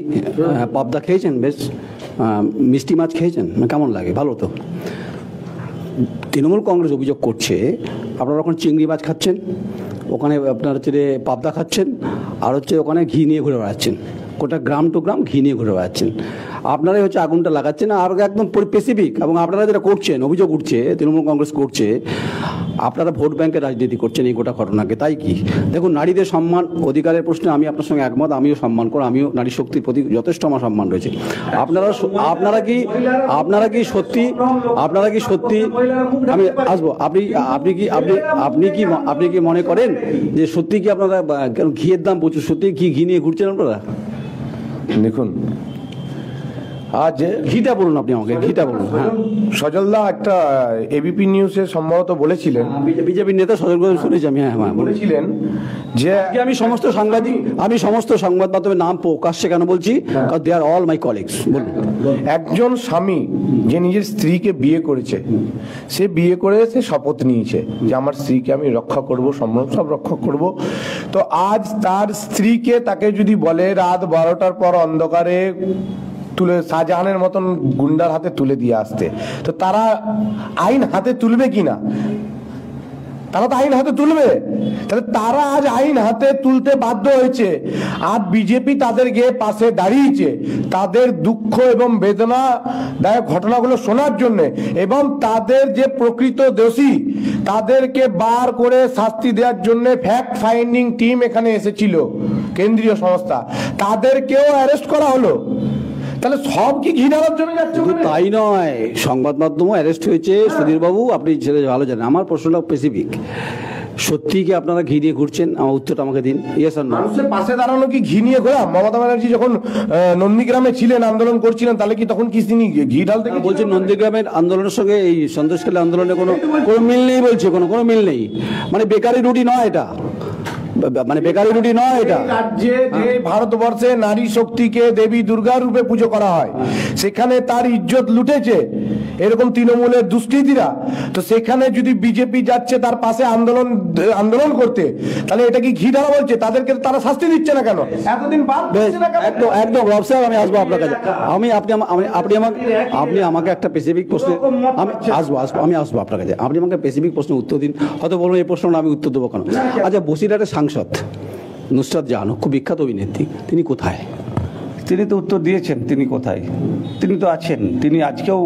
পাবদা খেয়েছেন? বেশ মিষ্টি মাছ খেয়েছেন? কেমন লাগে? ভালো তো। তৃণমূল কংগ্রেস অভিযোগ করছে আপনারা ওখানে চিংড়ি মাছ খাচ্ছেন, ওখানে আপনার হচ্ছে পাবদা খাচ্ছেন, আর হচ্ছে ওখানে ঘি নিয়ে ঘুরে বেড়াচ্ছেন, গোটা গ্রাম টু গ্রাম ঘি নিয়ে ঘুরে বেড়াচ্ছেন। আপনারাই হচ্ছে আগুনটা লাগাচ্ছেন, আর একদম স্পেসিফিক। এবং আপনারা যেটা করছেন, অভিযোগ উঠছে তৃণমূল কংগ্রেস করছে, আপনারা ভোট ব্যাংকের রাজনীতি করছেন এই গোটা ঘটনাকে। তাই কি? দেখুন, নারীদের সম্মান অধিকারের প্রশ্নে আমি আপনার সঙ্গে একমত, আমিও সম্মান করি, আমিও নারী শক্তির প্রতি যথেষ্ট আমার সম্মান রয়েছে। আপনারা কি সত্যি আমি আসবো, আপনি কি মনে করেন যে সত্যি কি আপনারা ঘিয়ের দাম প্রচুর, সত্যি ঘি নিয়ে ঘুরছেন আপনারা? দেখুন, আজ ঘিটা বলুন, আপনি আমাকে ঘিটা বলুন। হ্যাঁ, সজলদা একটা এবিপি নিউজে সম্ভবত বলেছিলেন, বিজেপির নেতা সজল শুনেছি আমি। হ্যাঁ, বলেছিলেন যে আমি সমস্ত সংবাদ মাধ্যমের নাম প্রকাশ্যে কেন বলছি, কারণ দে আর অল মাই কলিগস। বলুন। একজন স্বামী যে নিজের স্ত্রীকে বিয়ে করেছে, সে বিয়ে করে সে শপথ নিয়েছে যে আমার স্ত্রীকে আমি রক্ষা করব, সম্মান সব রক্ষা করব। তো আজ তার স্ত্রীকে তাকে যদি বলে রাত 12টার পর অন্ধকারে তুলে শাহজাহানের মতন গুন্ডার হাতে তুলে দিয়ে আসতে, তো তারা আইন হাতে তুলবে কিনা? তারা তো আইন হাতে তুলবে। তাহলে তারা আজ আইন হাতে তুলতে বাধ্য হয়েছে, আর বিজেপি তাদের গিয়ে পাশে দাঁড়িয়েছে তাদের দুঃখ এবং বেদনাদায়ক ঘটনাগুলো শোনার জন্য, এবং তাদের যে প্রকৃত দোষী তাদেরকে বার করে শাস্তি দেওয়ার জন্য ফ্যাক্ট ফাইন্ডিং টিম এখানে এসেছিল, কেন্দ্রীয় সংস্থা, তাদেরকেও অ্যারেস্ট করা হলো। তাহলে সব কি ঘি ঢালার জন্য যাচ্ছে? তাই নয়, সংবাদ মাধ্যমও অ্যারেস্ট হয়েছে। সুধীর বাবু, আপনি ছেলে ভালো জানেন। আমার প্রশ্নটা স্পেসিফিক, সত্যি কি আপনারা ঘি নিয়ে ঘুরছেন? আমার উত্তরটা আমাকে দিন। ইয়েস আর নো। মানুষের পাশে দাঁড়ানো কি ঘি নিয়ে ঘোরা? মমতা ব্যানার্জি যখন নন্দীগ্রামে ছিলেন, আন্দোলন করছিলেন, তাহলে কি তখন কি তিনি ঘি ঢালতে বলছেন? নন্দীগ্রামের আন্দোলনের সঙ্গে এই সন্তোষখালী আন্দোলনে কোনো মিল নেই বলছে, কোনো মিল নেই। মানে বেকারি রুটি নয় এটা, মানে বেকারি রুটি নয় এটা। রাজ্যে যে ভারতবর্ষে নারী শক্তিকে দেবী দুর্গার রূপে পুজো করা হয়, সেখানে তার ইজ্জত লুটেছে এরকম তৃণমূলের দুষ্কৃতীরা। তো সেখানে যদি বিজেপি যাচ্ছে তার পাশে আন্দোলন করতে, তাহলে এটা কি ঘি ঢালা বলছে? তাদেরকে তারা শাস্তি দিচ্ছে না কেন? এতদিন একদম রব সাহেব, আমি আসবো আপনার কাছে। আপনি আমাকে একটা স্পেসিফিক প্রশ্ন, আমি আসবো আপনার কাছে। আপনি আমাকে স্পেসিফিক প্রশ্নের উত্তর দিন। হয়তো বলুন এই প্রশ্নটা আমি উত্তর দেবো কেন। আচ্ছা, বসিরহাটের সাংসদ নুসরাত জাহান, খুব বিখ্যাত অভিনেত্রী, তিনি কোথায়? তিনি তো উত্তর দিয়েছেন তিনি কোথায়, তিনি তো আছেন। তিনি আজকেও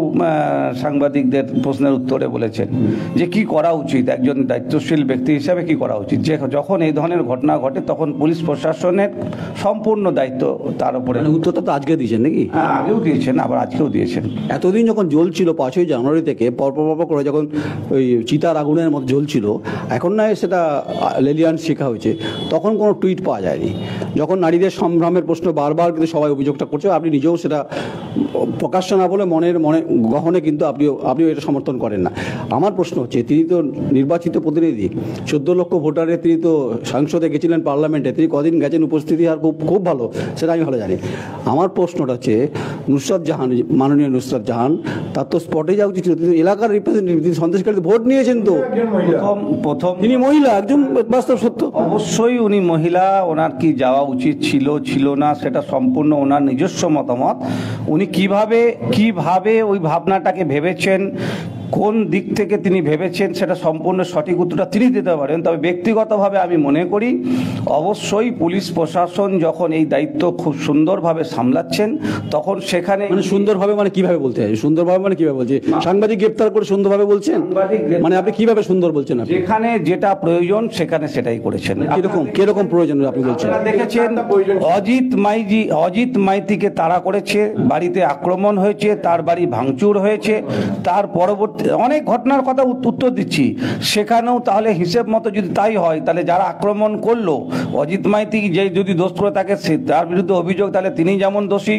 সাংবাদিকদের প্রশ্নের উত্তরে বলেছেন যে কি করা উচিত, একজন দায়িত্বশীল ব্যক্তি হিসাবে কি করা উচিত। যে যখন এই ধরনের ঘটনা ঘটে তখন পুলিশ প্রশাসনের সম্পূর্ণ দায়িত্ব তার উপরে। উত্তরটা তো আজকে দিয়েছেন নাকি? হ্যাঁ, আগেও দিয়েছেন, আবার আজকেও দিয়েছেন। এতদিন যখন জ্বলছিল 5ই জানুয়ারি থেকে পরপর করে যখন ওই চিতার আগুনের মতো জ্বলছিল, এখন নয় সেটা লেলিয়ান শেখা হয়েছে, তখন কোনো টুইট পাওয়া যায়নি। যখন নারীদের সংগ্রামের প্রশ্ন বারবার কিন্তু সবাই অভিযোগটা করছে, আপনি নিজেও সেটা প্রকাশ্য না বলে মনে গহনে কিন্তু আপনিও এটা সমর্থন করেন না। আমার প্রশ্ন হচ্ছে, তিনি তো নির্বাচিত প্রতিনিধি, 14 লক্ষ ভোটারে তিনি তো সংসদে গেছিলেন, পার্লামেন্টে তিনি কদিন গেছেন, উপস্থিতি আর খুব ভালো, সেটা আমি ভালো জানি। আমার প্রশ্নটা হচ্ছে নুসরাত জাহান, মাননীয় নুসরাত জাহান, তার তো স্পটে যাওয়া উচিত ছিল। তিনি এলাকার রিপ্রেজেন্টেটিভ, তিনি সন্দেশকারীতে ভোট নিয়েছেন তো। প্রথম তিনি মহিলা, একদম বাস্তব সত্য। অবশ্যই উনি মহিলা, ওনার কি যাওয়া উচিত ছিল না সেটা সম্পূর্ণ ওনার নিজস্ব মতামত। উনি কিভাবে ওই ভাবনাটাকে ভেবেছেন, কোন দিক থেকে তিনি ভেবেছেন, সেটা সম্পূর্ণ সঠিক উত্তরটা তিনি দিতে পারেন। তবে ব্যক্তিগতভাবে আমি মনে করি অবশ্যই পুলিশ প্রশাসন যখন এই দায়িত্ব খুব সুন্দরভাবে সামলাচ্ছেন, তখন সেখানে সুন্দরভাবে মানে কিভাবে বলতে হয়? সুন্দরভাবে মানে কিভাবে বলছে? সাংবাদিক গ্রেপ্তার করে সুন্দরভাবে বলছেন, মানে আপনি কিভাবে সুন্দর বলছেন? যেখানে যেটা প্রয়োজন সেখানে সেটাই করেছেন। কিরকম প্রয়োজন আপনি বলছেন? দেখেছেন অজিত মাইতিকে তাড়া করেছে, বাড়িতে আক্রমণ হয়েছে, তার বাড়ি ভাঙচুর হয়েছে, তার পরবর্তী অনেক ঘটনার কথা উত্তর দিচ্ছি। সেখানেও তাহলে হিসেব মতো যদি তাই হয়, তাহলে যারা আক্রমণ করলো অজিত মাইতি যে যদি দোষ করে থাকে, তার বিরুদ্ধে অভিযোগ, তাহলে তিনি যেমন দোষী।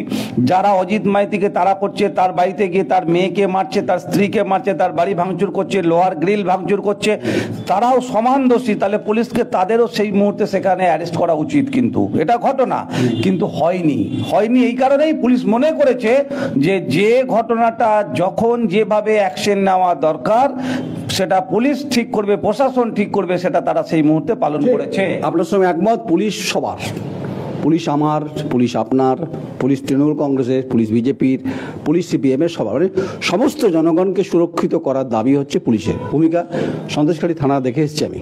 যারা অজিত মাইতিকে তাড়া করছে, তার বাড়িতে গিয়ে তার মেয়েকে মারছে, তার স্ত্রীকে মারছে, তার বাড়ি ভাঙচুর করছে, লোহার গ্রিল ভাঙচুর করছে, তারাও সমান দোষী। তাহলে পুলিশকে তাদেরও সেই মুহূর্তে সেখানে অ্যারেস্ট করা উচিত। কিন্তু এটা ঘটনা কিন্তু হয়নি। এই কারণেই পুলিশ মনে করেছে যে ঘটনাটা যখন যেভাবে অ্যাকশন নেওয়া দরকার সেটা পুলিশ ঠিক করবে, প্রশাসন ঠিক করবে, সেটা তারা সেই মুহূর্তে পালন করেছে। আপনার সঙ্গে একমত? পুলিশ সবার, পুলিশ আমার, পুলিশ আপনার, পুলিশ তৃণমূল কংগ্রেসের, পুলিশ বিজেপির, পুলিশ সিপিএমের, সবার, মানে সমস্ত জনগণকে সুরক্ষিত করার দাবি হচ্ছে পুলিশের ভূমিকা। সন্দেশখালী থানা দেখে এসেছি আমি।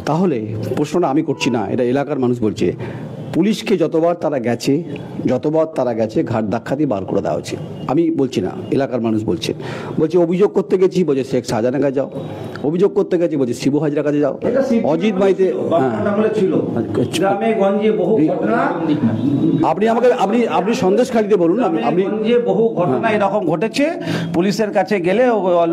তাহলে প্রশ্নটা আমি করছি না, এটা এলাকার মানুষ বলছে। পুলিশকে যতবার তারা গেছে ঘাট ধাক্কা দিয়ে বার করে দেওয়া হচ্ছে। আমি বলছি না, এলাকার মানুষ বলছে অভিযোগ করতে গেছি, বলছে শেখ শাহজাহানের কাছে যাও। অভিযোগ করতে গেছি, বলছে শিবু হাজরার কাছে যাও। অজিত মাইতে আপনি সন্দেশখালীতে বলুন। আপনি বহু ঘটনা এরকম ঘটেছে, পুলিশের কাছে গেলে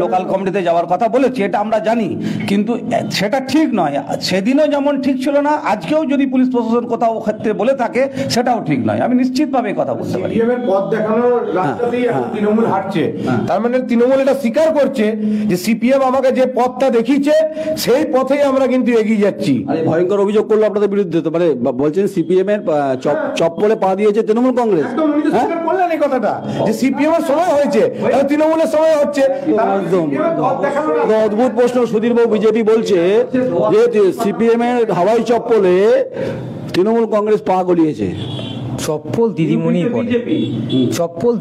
লোকাল কমিটিতে যাওয়ার কথা বলেছে, এটা আমরা জানি, কিন্তু সেটা ঠিক নয়। সেদিনও যেমন ঠিক ছিল না, আজকেও যদি পুলিশ প্রশাসন কোথাও ক্ষেত্রে বলে থাকে সেটাও ঠিক নয়। আমি নিশ্চিতভাবে কথা বলতে পারি। সিপিএম এর পথ দেখানোর রাস্তাতেই এখন তৃণমূল হাঁটছে। তার মানে তৃণমূল এটা স্বীকার করছে যে সিপিএম আমাকে যে পথটা দেখিয়েছে সেই পথেই আমরা কিন্তু এগিয়ে যাচ্ছি। ভয়ঙ্কর অভিযোগ করলো আপনাদের বিরুদ্ধে, তো মানে বলছেন সিপিএম এর চপ্পলে পা দিয়েছে তৃণমূল কংগ্রেস। বললেন এই কথাটা যে সিপিএম এর সময় হয়েছে, তৃণমূলের সময় হচ্ছে। একদম অদ্ভুত প্রশ্ন। সুধীর বাবু, বিজেপি বলছে যে সিপিএম এর হাওয়াই চপ্পলে তৃণমূল কংগ্রেস পা গলিয়েছে। চপ্পল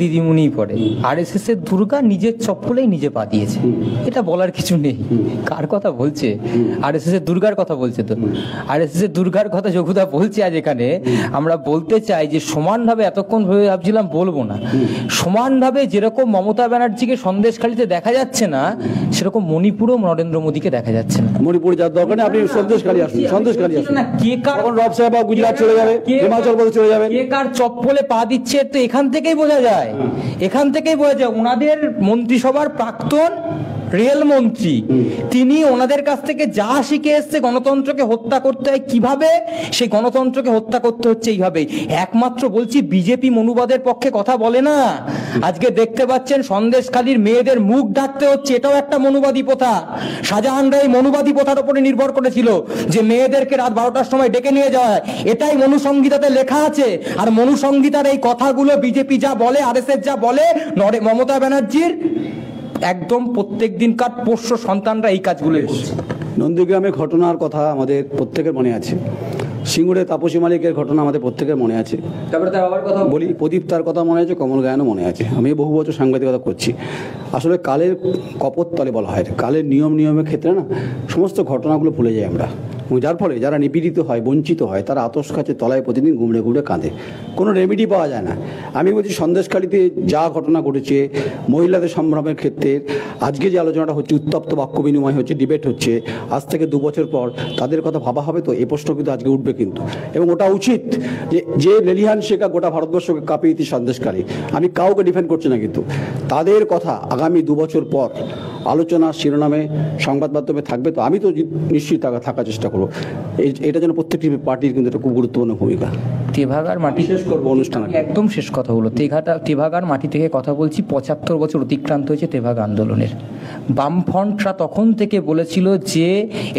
দিদিমণি পড়ে। আরএসএস এর দুর্গা নিজের চপ্পলেই নিজে পা দিয়েছে, এটা বলার কিছু নেই। কার কথা বলছে? আরএসএস এর দুর্গার কথা বলছে। তো আরএসএস এর দুর্গার কথা যোগুদা বলছে আজ এখানে। আমরা বলতে চাই যে সমানভাবে, এতক্ষণ ভেবে ভাবছিলাম বলবো না, সমানভাবে যেরকম মমতা ব্যানার্জিকে সন্দেশখালীতে দেখা যাচ্ছে না, সেরকম মণিপুরও নরেন্দ্র মোদীকে দেখা যাচ্ছে না। মণিপুরে যার দরকার নেই, আপনি সন্দেশখালী আসুন না। কে কার রব সাহেব গুজরাট চলে যাবে, হিমাচল প্রদেশ চলে যাবে, কার চপ্পলে পা দিচ্ছে তো এখান থেকেই বোঝা যায়। ওনাদের মন্ত্রিসভার প্রাক্তন রেলমন্ত্রী, তিনি ওনাদের কাছ থেকে যা শিখে এসছে গণতন্ত্রকে হত্যা করতে হয় কিভাবে, সেই গণতন্ত্রকে হত্যা করতে হচ্ছে এইভাবেই। একমাত্র বলছি বিজেপি মনুবাদের পক্ষে কথা বলে না। আজকে দেখতে পাচ্ছেন সন্দেশখালীর মেয়েদের মুখ ঢাকতে হচ্ছে, এটাও একটা মনুবাদী প্রথা। শাহজাহানরা এই মনুবাদী প্রথার উপরে নির্ভর করেছিল যে মেয়েদেরকে রাত 12টার সময় ডেকে নিয়ে যাওয়া হয়। এটাই মনুসংহিতাতে লেখা আছে। আর মনুসংহিতার এই কথাগুলো বিজেপি যা বলে, আরএসএস যা বলে, মমতা ব্যানার্জির একদম প্রত্যেক দিনকার পোষ্য সন্তানরা এই কাজগুলো করছে। নন্দীগ্রামের ঘটনার কথা আমাদের প্রত্যেকের মনে আছে। সিঙ্গুরে তাপসী মালিকের ঘটনা আমাদের প্রত্যেকের মনে আছে। তারপরে তার বাবার কথা বলি, প্রদীপ তার কথা মনে আছে, কমল গায়নও মনে আছে। আমি বহু বছর সাংবাদিকতা করছি। আসলে কালের কপোততলে বলা হয়, কালের নিয়মের ক্ষেত্রে না সমস্ত ঘটনাগুলো ভুলে যাই আমরা। যার ফলে যারা নিপীড়িত হয়, বঞ্চিত হয়, তারা আতশ কাছে তলায় প্রতিদিন গুমড়ে কাঁদে, কোনো রেমেডি পাওয়া যায় না। আমি বলছি সন্দেশখালীতে যা ঘটনা ঘটেছে, মহিলাদের সম্ভ্রমের ক্ষেত্রে আজকে যে আলোচনাটা হচ্ছে, উত্তপ্ত বাক্য বিনিময় হচ্ছে, ডিবেট হচ্ছে, আজ থেকে 2 বছর পর তাদের কথা ভাবা হবে। তো এই প্রশ্ন কিন্তু আজকে উঠবে কিন্তু, এবং ওটা উচিত যে লেলিহান শেখা গোটা ভারতবর্ষকে কাঁপিয়ে দিচ্ছে সন্দেশখালী। আমি কাউকে ডিফেন্ড করছি না, কিন্তু তাদের কথা আগামী 2 বছর পর আলোচনার শিরোনামে সংবাদ মাধ্যমে থাকবে। তো আমি তো নিশ্চয়ই থাকার চেষ্টা করবো। এটা যেন প্রত্যেকটি পার্টির কিন্তু একটা খুব গুরুত্বপূর্ণ ভূমিকা। তেভাগার মাটি শেষ করবো অনুষ্ঠান। একদম শেষ কথা হলো, তেভাগার মাটি থেকে কথা বলছি। 75 বছর অতিক্রান্ত হয়েছে তেভাগা আন্দোলনের। বামফ্রন্টরা তখন থেকে বলেছিল যে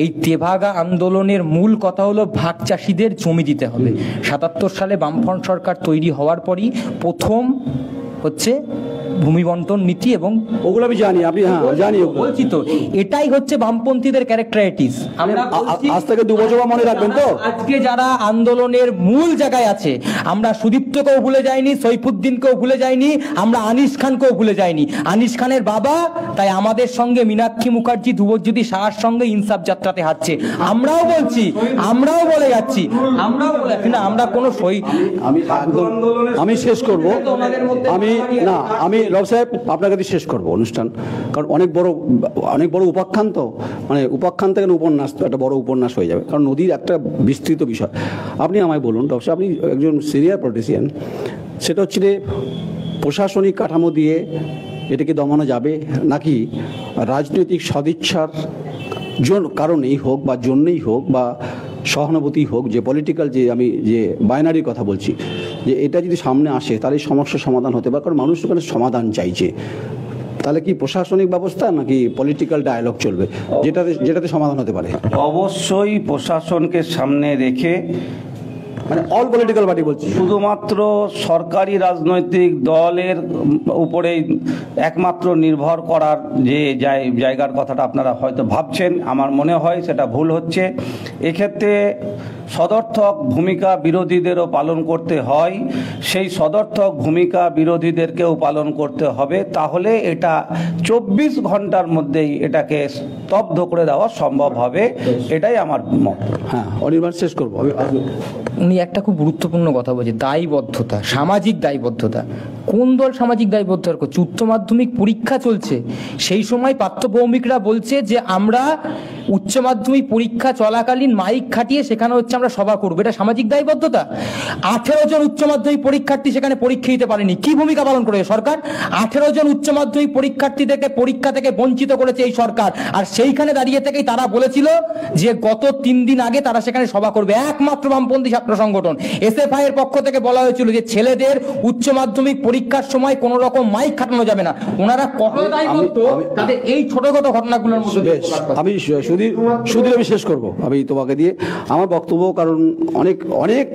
এই তেভাগা আন্দোলনের মূল কথা হলো ভাগ চাষিদের জমি দিতে হবে। 77 সালে বামফ্রন্ট সরকার তৈরি হওয়ার পরই প্রথম হচ্ছে ভূমি বন্টন নীতি, এবং ওগুলো আমি জানি, আপনি হ্যাঁ জানি, বলছি তো এটাই হচ্ছে বামপন্থীদের ক্যারেক্টারিটিস। আজ থেকে 2 বছর মনে রাখবেন তো। আজকে যারা আন্দোলনের মূল জায়গায় আছে, আমরা সুদীপ্তকেও ভুলে যাইনি, সৈফুদ্দিনকেও ভুলে যাইনি, আমরা আনিস খানকেও ভুলে যাইনি। আনিস খানের বাবা তাই আমাদের সঙ্গে মীনাক্ষী মুখার্জি, ধ্রুবজ্যোতি সাহার সঙ্গে ইনসাফ যাত্রাতে হাঁটছে। আমরাও বলছি, আমরাও বলে যাচ্ছি, আমরাও বলে যাচ্ছি না আমরা কোনো আমি শেষ করব। আমি রব সাহেব আপনার কাছে শেষ করব অনুষ্ঠান, কারণ অনেক বড় উপাখ্যান, তো মানে উপাখ্যান থেকে উপন্যাস, তো একটা বড় উপন্যাস হয়ে যাবে, কারণ নদীর একটা বিস্তৃত বিষয়। আপনি আমায় বলুন রব সাহেব, আপনি একজন সিনিয়র পলিটিশিয়ান, সেটা হচ্ছে প্রশাসনিক কাঠামো দিয়ে এটাকে দমানো যাবে, নাকি রাজনৈতিক সদিচ্ছার কারণেই হোক বা জন্যই হোক বা সহানুভূতি হোক, যে পলিটিক্যাল যে বাইনারির কথা বলছি, যে এটা যদি সামনে আসে তাহলে সমস্যার সমাধান হতে পারে, কারণ মানুষ ওখানে সমাধান চাইছে। তাহলে কি প্রশাসনিক ব্যবস্থা নাকি পলিটিক্যাল ডায়ালগ চলবে যেটাতে সমাধান হতে পারে? অবশ্যই প্রশাসনকে সামনে রেখে, মানে অল পলিটিক্যাল পার্টি বলছি, শুধুমাত্র সরকারি রাজনৈতিক দলের উপরেই একমাত্র নির্ভর করার যে জায়গার কথাটা আপনারা হয়তো ভাবছেন, আমার মনে হয় সেটা ভুল হচ্ছে। এক্ষেত্রে সদর্থক ভূমিকা বিরোধীদেরও পালন করতে হয়, সেই সদর্থক ভূমিকা বিরোধীদেরকেও পালন করতে হবে, তাহলে এটা 24 ঘন্টার মধ্যেই এটাকে স্তব্ধ করে দেওয়া সম্ভব হবে, এটাই আমার মত। হ্যাঁ, অনির্বাণ শেষ করবো। উনি একটা খুব গুরুত্বপূর্ণ কথা বলছে, দায়বদ্ধতা, সামাজিক দায়বদ্ধতা। কোন দল সামাজিক দায়বদ্ধতা করছে? উচ্চ মাধ্যমিক পরীক্ষা চলছে, সেই সময় পাঠ্যভৌমিকরা বলছে যে আমরা উচ্চ মাধ্যমিক পরীক্ষা চলাকালীন মাইক খাটিয়ে সেখানে হচ্ছে আমরা সভা করবো, এটা সামাজিক দায়বদ্ধতা? 18 জন উচ্চ মাধ্যমিক পরীক্ষার্থী সেখানে পরীক্ষা দিতে পারেনি, কি ভূমিকা পালন করেছে সরকার? 18 জন উচ্চ মাধ্যমিক পরীক্ষার্থীদেরকে পরীক্ষা থেকে বঞ্চিত করেছে এই সরকার, আর সেইখানে দাঁড়িয়ে থেকেই তারা বলেছিল যে গত 3 দিন আগে তারা সেখানে সভা করবে। একমাত্র বামপন্থী ছাত্র সংগঠন এসএফআই এর পক্ষ থেকে বলা হয়েছিল যে ছেলেদের উচ্চ মাধ্যমিক পরীক্ষার সময় কোনো রকম মাইক খাটানো যাবে না। ওনারা কতটা দায়বদ্ধ তাদের এই ছোটখাটো ঘটনাগুলোর মধ্যে। আমি সুধীর আমি শেষ করবো আমি তোমাকে দিয়ে আমার বক্তব্য, কারণ অনেক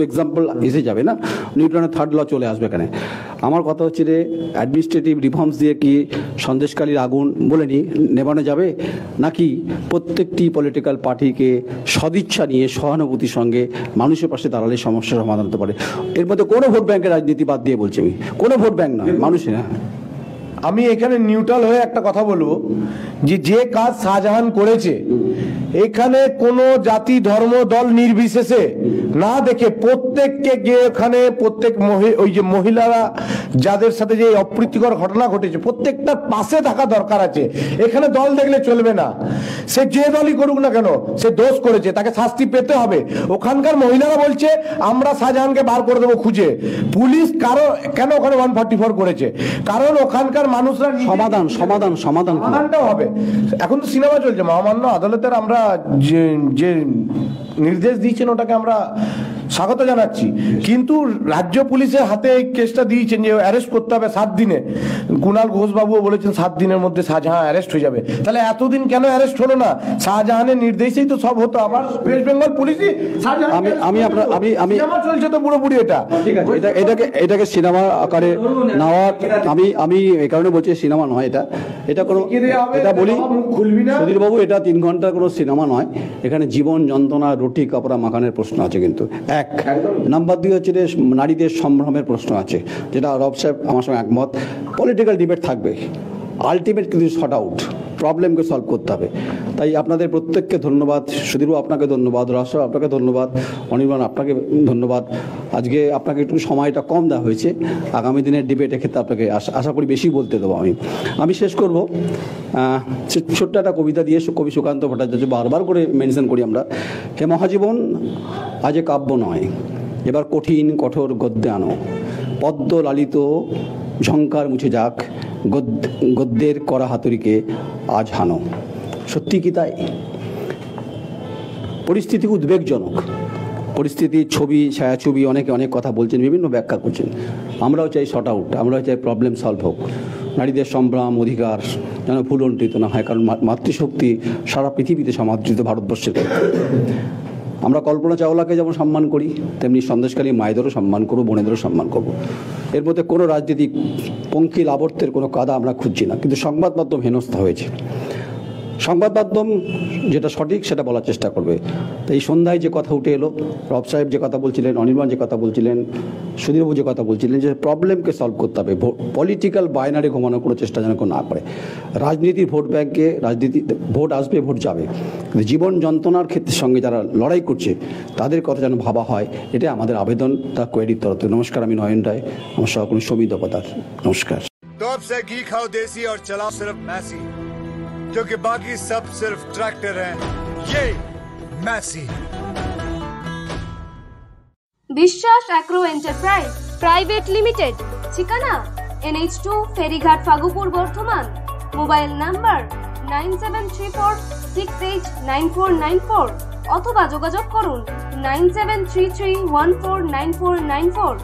এক্সাম্পল এসে যাবে না, নিউটনের 3rd ল চলে আসবে এখানে। আমার কথা হচ্ছে যে অ্যাডমিনিস্ট্রেটিভ রিফর্মস দিয়ে কি সন্দেশকালীর আগুন বলে নেবানো যাবে, নাকি প্রত্যেকটি পলিটিক্যাল পার্টিকে সদিচ্ছা নিয়ে সহানুভূতির সঙ্গে মানুষের পাশে দাঁড়ালে সমস্যার সমাধান হতে পারে? এর মধ্যে কোনো ভোট ব্যাংকের রাজনীতি বাদ দিয়ে বলছি আমি, কোনো ভোট ব্যাংক নয়, মানুষের। আমি এখানে নিউট্রাল হয়ে একটা কথা বলবো, যে কাজ শাহজাহান করেছে এখানে কোনো জাতি ধর্ম দল নির্বিশেষে না দেখে প্রত্যেককে গিয়ে ওখানে প্রত্যেক ওই যে মহিলারা যাদের সাথে যে অপ্রীতিকর ঘটনা ঘটেছে প্রত্যেকটার পাশে থাকা দরকার আছে। এখানে দল দেখলে চলবে না, সে যে দলই করুক না কেন, সে দোষ করেছে, তাকে শাস্তি পেতে হবে। ওখানকার মহিলারা বলছে আমরা শাহজাহানকে বার করে দেবো খুঁজে। পুলিশ কেন ওখানে 144 করেছে? কারণ ওখানকার মানুষরা সমাধানটাও হবে। এখন তো সিনেমা চলছে, মহামান্য আদালতের আমরা যে নির্দেশ দিয়েছেন ওটাকে আমরা স্বাগত জানাচ্ছি, কিন্তু রাজ্য পুলিশের হাতে এই কেসটা দিয়েছেন যে অ্যারেস্ট করতে হবে 7 দিনে। কুণাল ঘোষবাবুও বলেছেন 7 দিনের মধ্যে শাহজাহান অ্যারেস্ট হয়ে যাবে। তাহলে এতদিন কেন অ্যারেস্ট হলো না? শাহজাহানের নির্দেশেই তো সব হতো। আবার ওয়েস্ট বেঙ্গল পুলিশই আমি চলছে তো পুরোপুরি এটা। ঠিক আছে, এটাকে সিনেমা আকারে নেওয়ার আমি এই কারণে বলছি সিনেমা নয়, এটা কোনো, এটা বলি সুধীর বাবু, এটা 3 ঘন্টার কোনো সিনেমা নয়। এখানে জীবন যন্ত্রণা, রুটি কাপড়া মাখানের প্রশ্ন আছে, কিন্তু নাম্বার 2 হচ্ছে নারীদের সম্ভ্রমের প্রশ্ন আছে, যেটা রব সাহেব আমার সঙ্গে একমত। পলিটিক্যাল ডিবেট থাকবে, আলটিমেট কিন্তু শর্ট আউট প্রবলেমকে সলভ করতে হবে। তাই আপনাদের প্রত্যেককে ধন্যবাদ। সুধীরবাবু আপনাকে ধন্যবাদ, রাষ্ট্র আপনাকে ধন্যবাদ, অনির্বাণ আপনাকে ধন্যবাদ। আজকে আপনাকে একটু সময়টা কম দেওয়া হয়েছে, আগামী দিনের ডিবেটের ক্ষেত্রে আপনাকে আশা করি বেশি বলতে দেবো। আমি শেষ করব ছোট্ট একটা কবিতা দিয়ে। কবি সুকান্ত ভট্টাচার্য বারবার করে মেনশন করি আমরা, হে মহাজীবন আজ কাব্য নয়, এবার কঠিন কঠোর গদ্যে আনো, পদ্ম লালিত ঝঙ্কার মুছে যাক, গদ্যের করা হাতুড়িকে আজ হানো। সত্যি কি তাই? পরিস্থিতি উদ্বেগজনক, পরিস্থিতির ছবি ছায়াছবি অনেকে অনেক কথা বলছেন, বিভিন্ন ব্যাখ্যা করছেন। আমরাও চাই শর্ট আউট, আমরাও চাই প্রবলেম সলভ হোক, নারীদের সম্ভ্রাম অধিকার যেন ভুলণ্ঠিত না হয়, কারণ মাতৃশক্তি সারা পৃথিবীতে সমাদৃত ভারতবর্ষের ক্ষেত্রে। আমরা কল্পনা চাওলাকে যেমন সম্মান করি, তেমনি সন্দেশকারী মায়েদেরও সম্মান করবো, বোনেদেরও সম্মান করব। এর মধ্যে কোনো রাজনীতিক পঙ্কিল আবর্তের কোনো কাদা আমরা খুঁজছি না, কিন্তু সংবাদ মাধ্যম হেনস্থা হয়েছে। সংবাদ মাধ্যম যেটা সঠিক সেটা বলার চেষ্টা করবে। তো এই সন্ধ্যায় যে কথা উঠে এলো, রব সাহেব যে কথা বলছিলেন, অনির্বাণ যে কথা বলছিলেন, সুধীরবাবু যে কথা বলছিলেন, যে প্রবলেমকে সলভ করতে হবে, পলিটিক্যাল বাইনারি ঘুমানোর কোনো চেষ্টা যেন না করে। রাজনীতির ভোট ব্যাংকে রাজনীতি, ভোট আসবে, ভোট যাবে, কিন্তু জীবন যন্ত্রণার ক্ষেত্রের সঙ্গে যারা লড়াই করছে তাদের কথা যেন ভাবা হয়, এটা আমাদের আবেদন, তা কোয়েরির তরফ থেকে। নমস্কার, আমি নয়ন রায়, আমার সহকর্মী সৌমিত পদার। নমস্কার। तो अब से घी खाओ देसी और चलाओ सिर्फ मैसी, क्योंकि बाकी सब सिर्फ ट्रैक्टर हैं। ये मैसी है। বিশ্বাস অ্যাগ্রো এন্টারপ্রাইজ প্রাইভেট লিমিটেড, ঠিকানা NH2 ফেরিঘাট ফাগুপুর বর্ধমান, মোবাইল নাম্বার 9734689494 অথবা যোগাযোগ করুন 9733149494।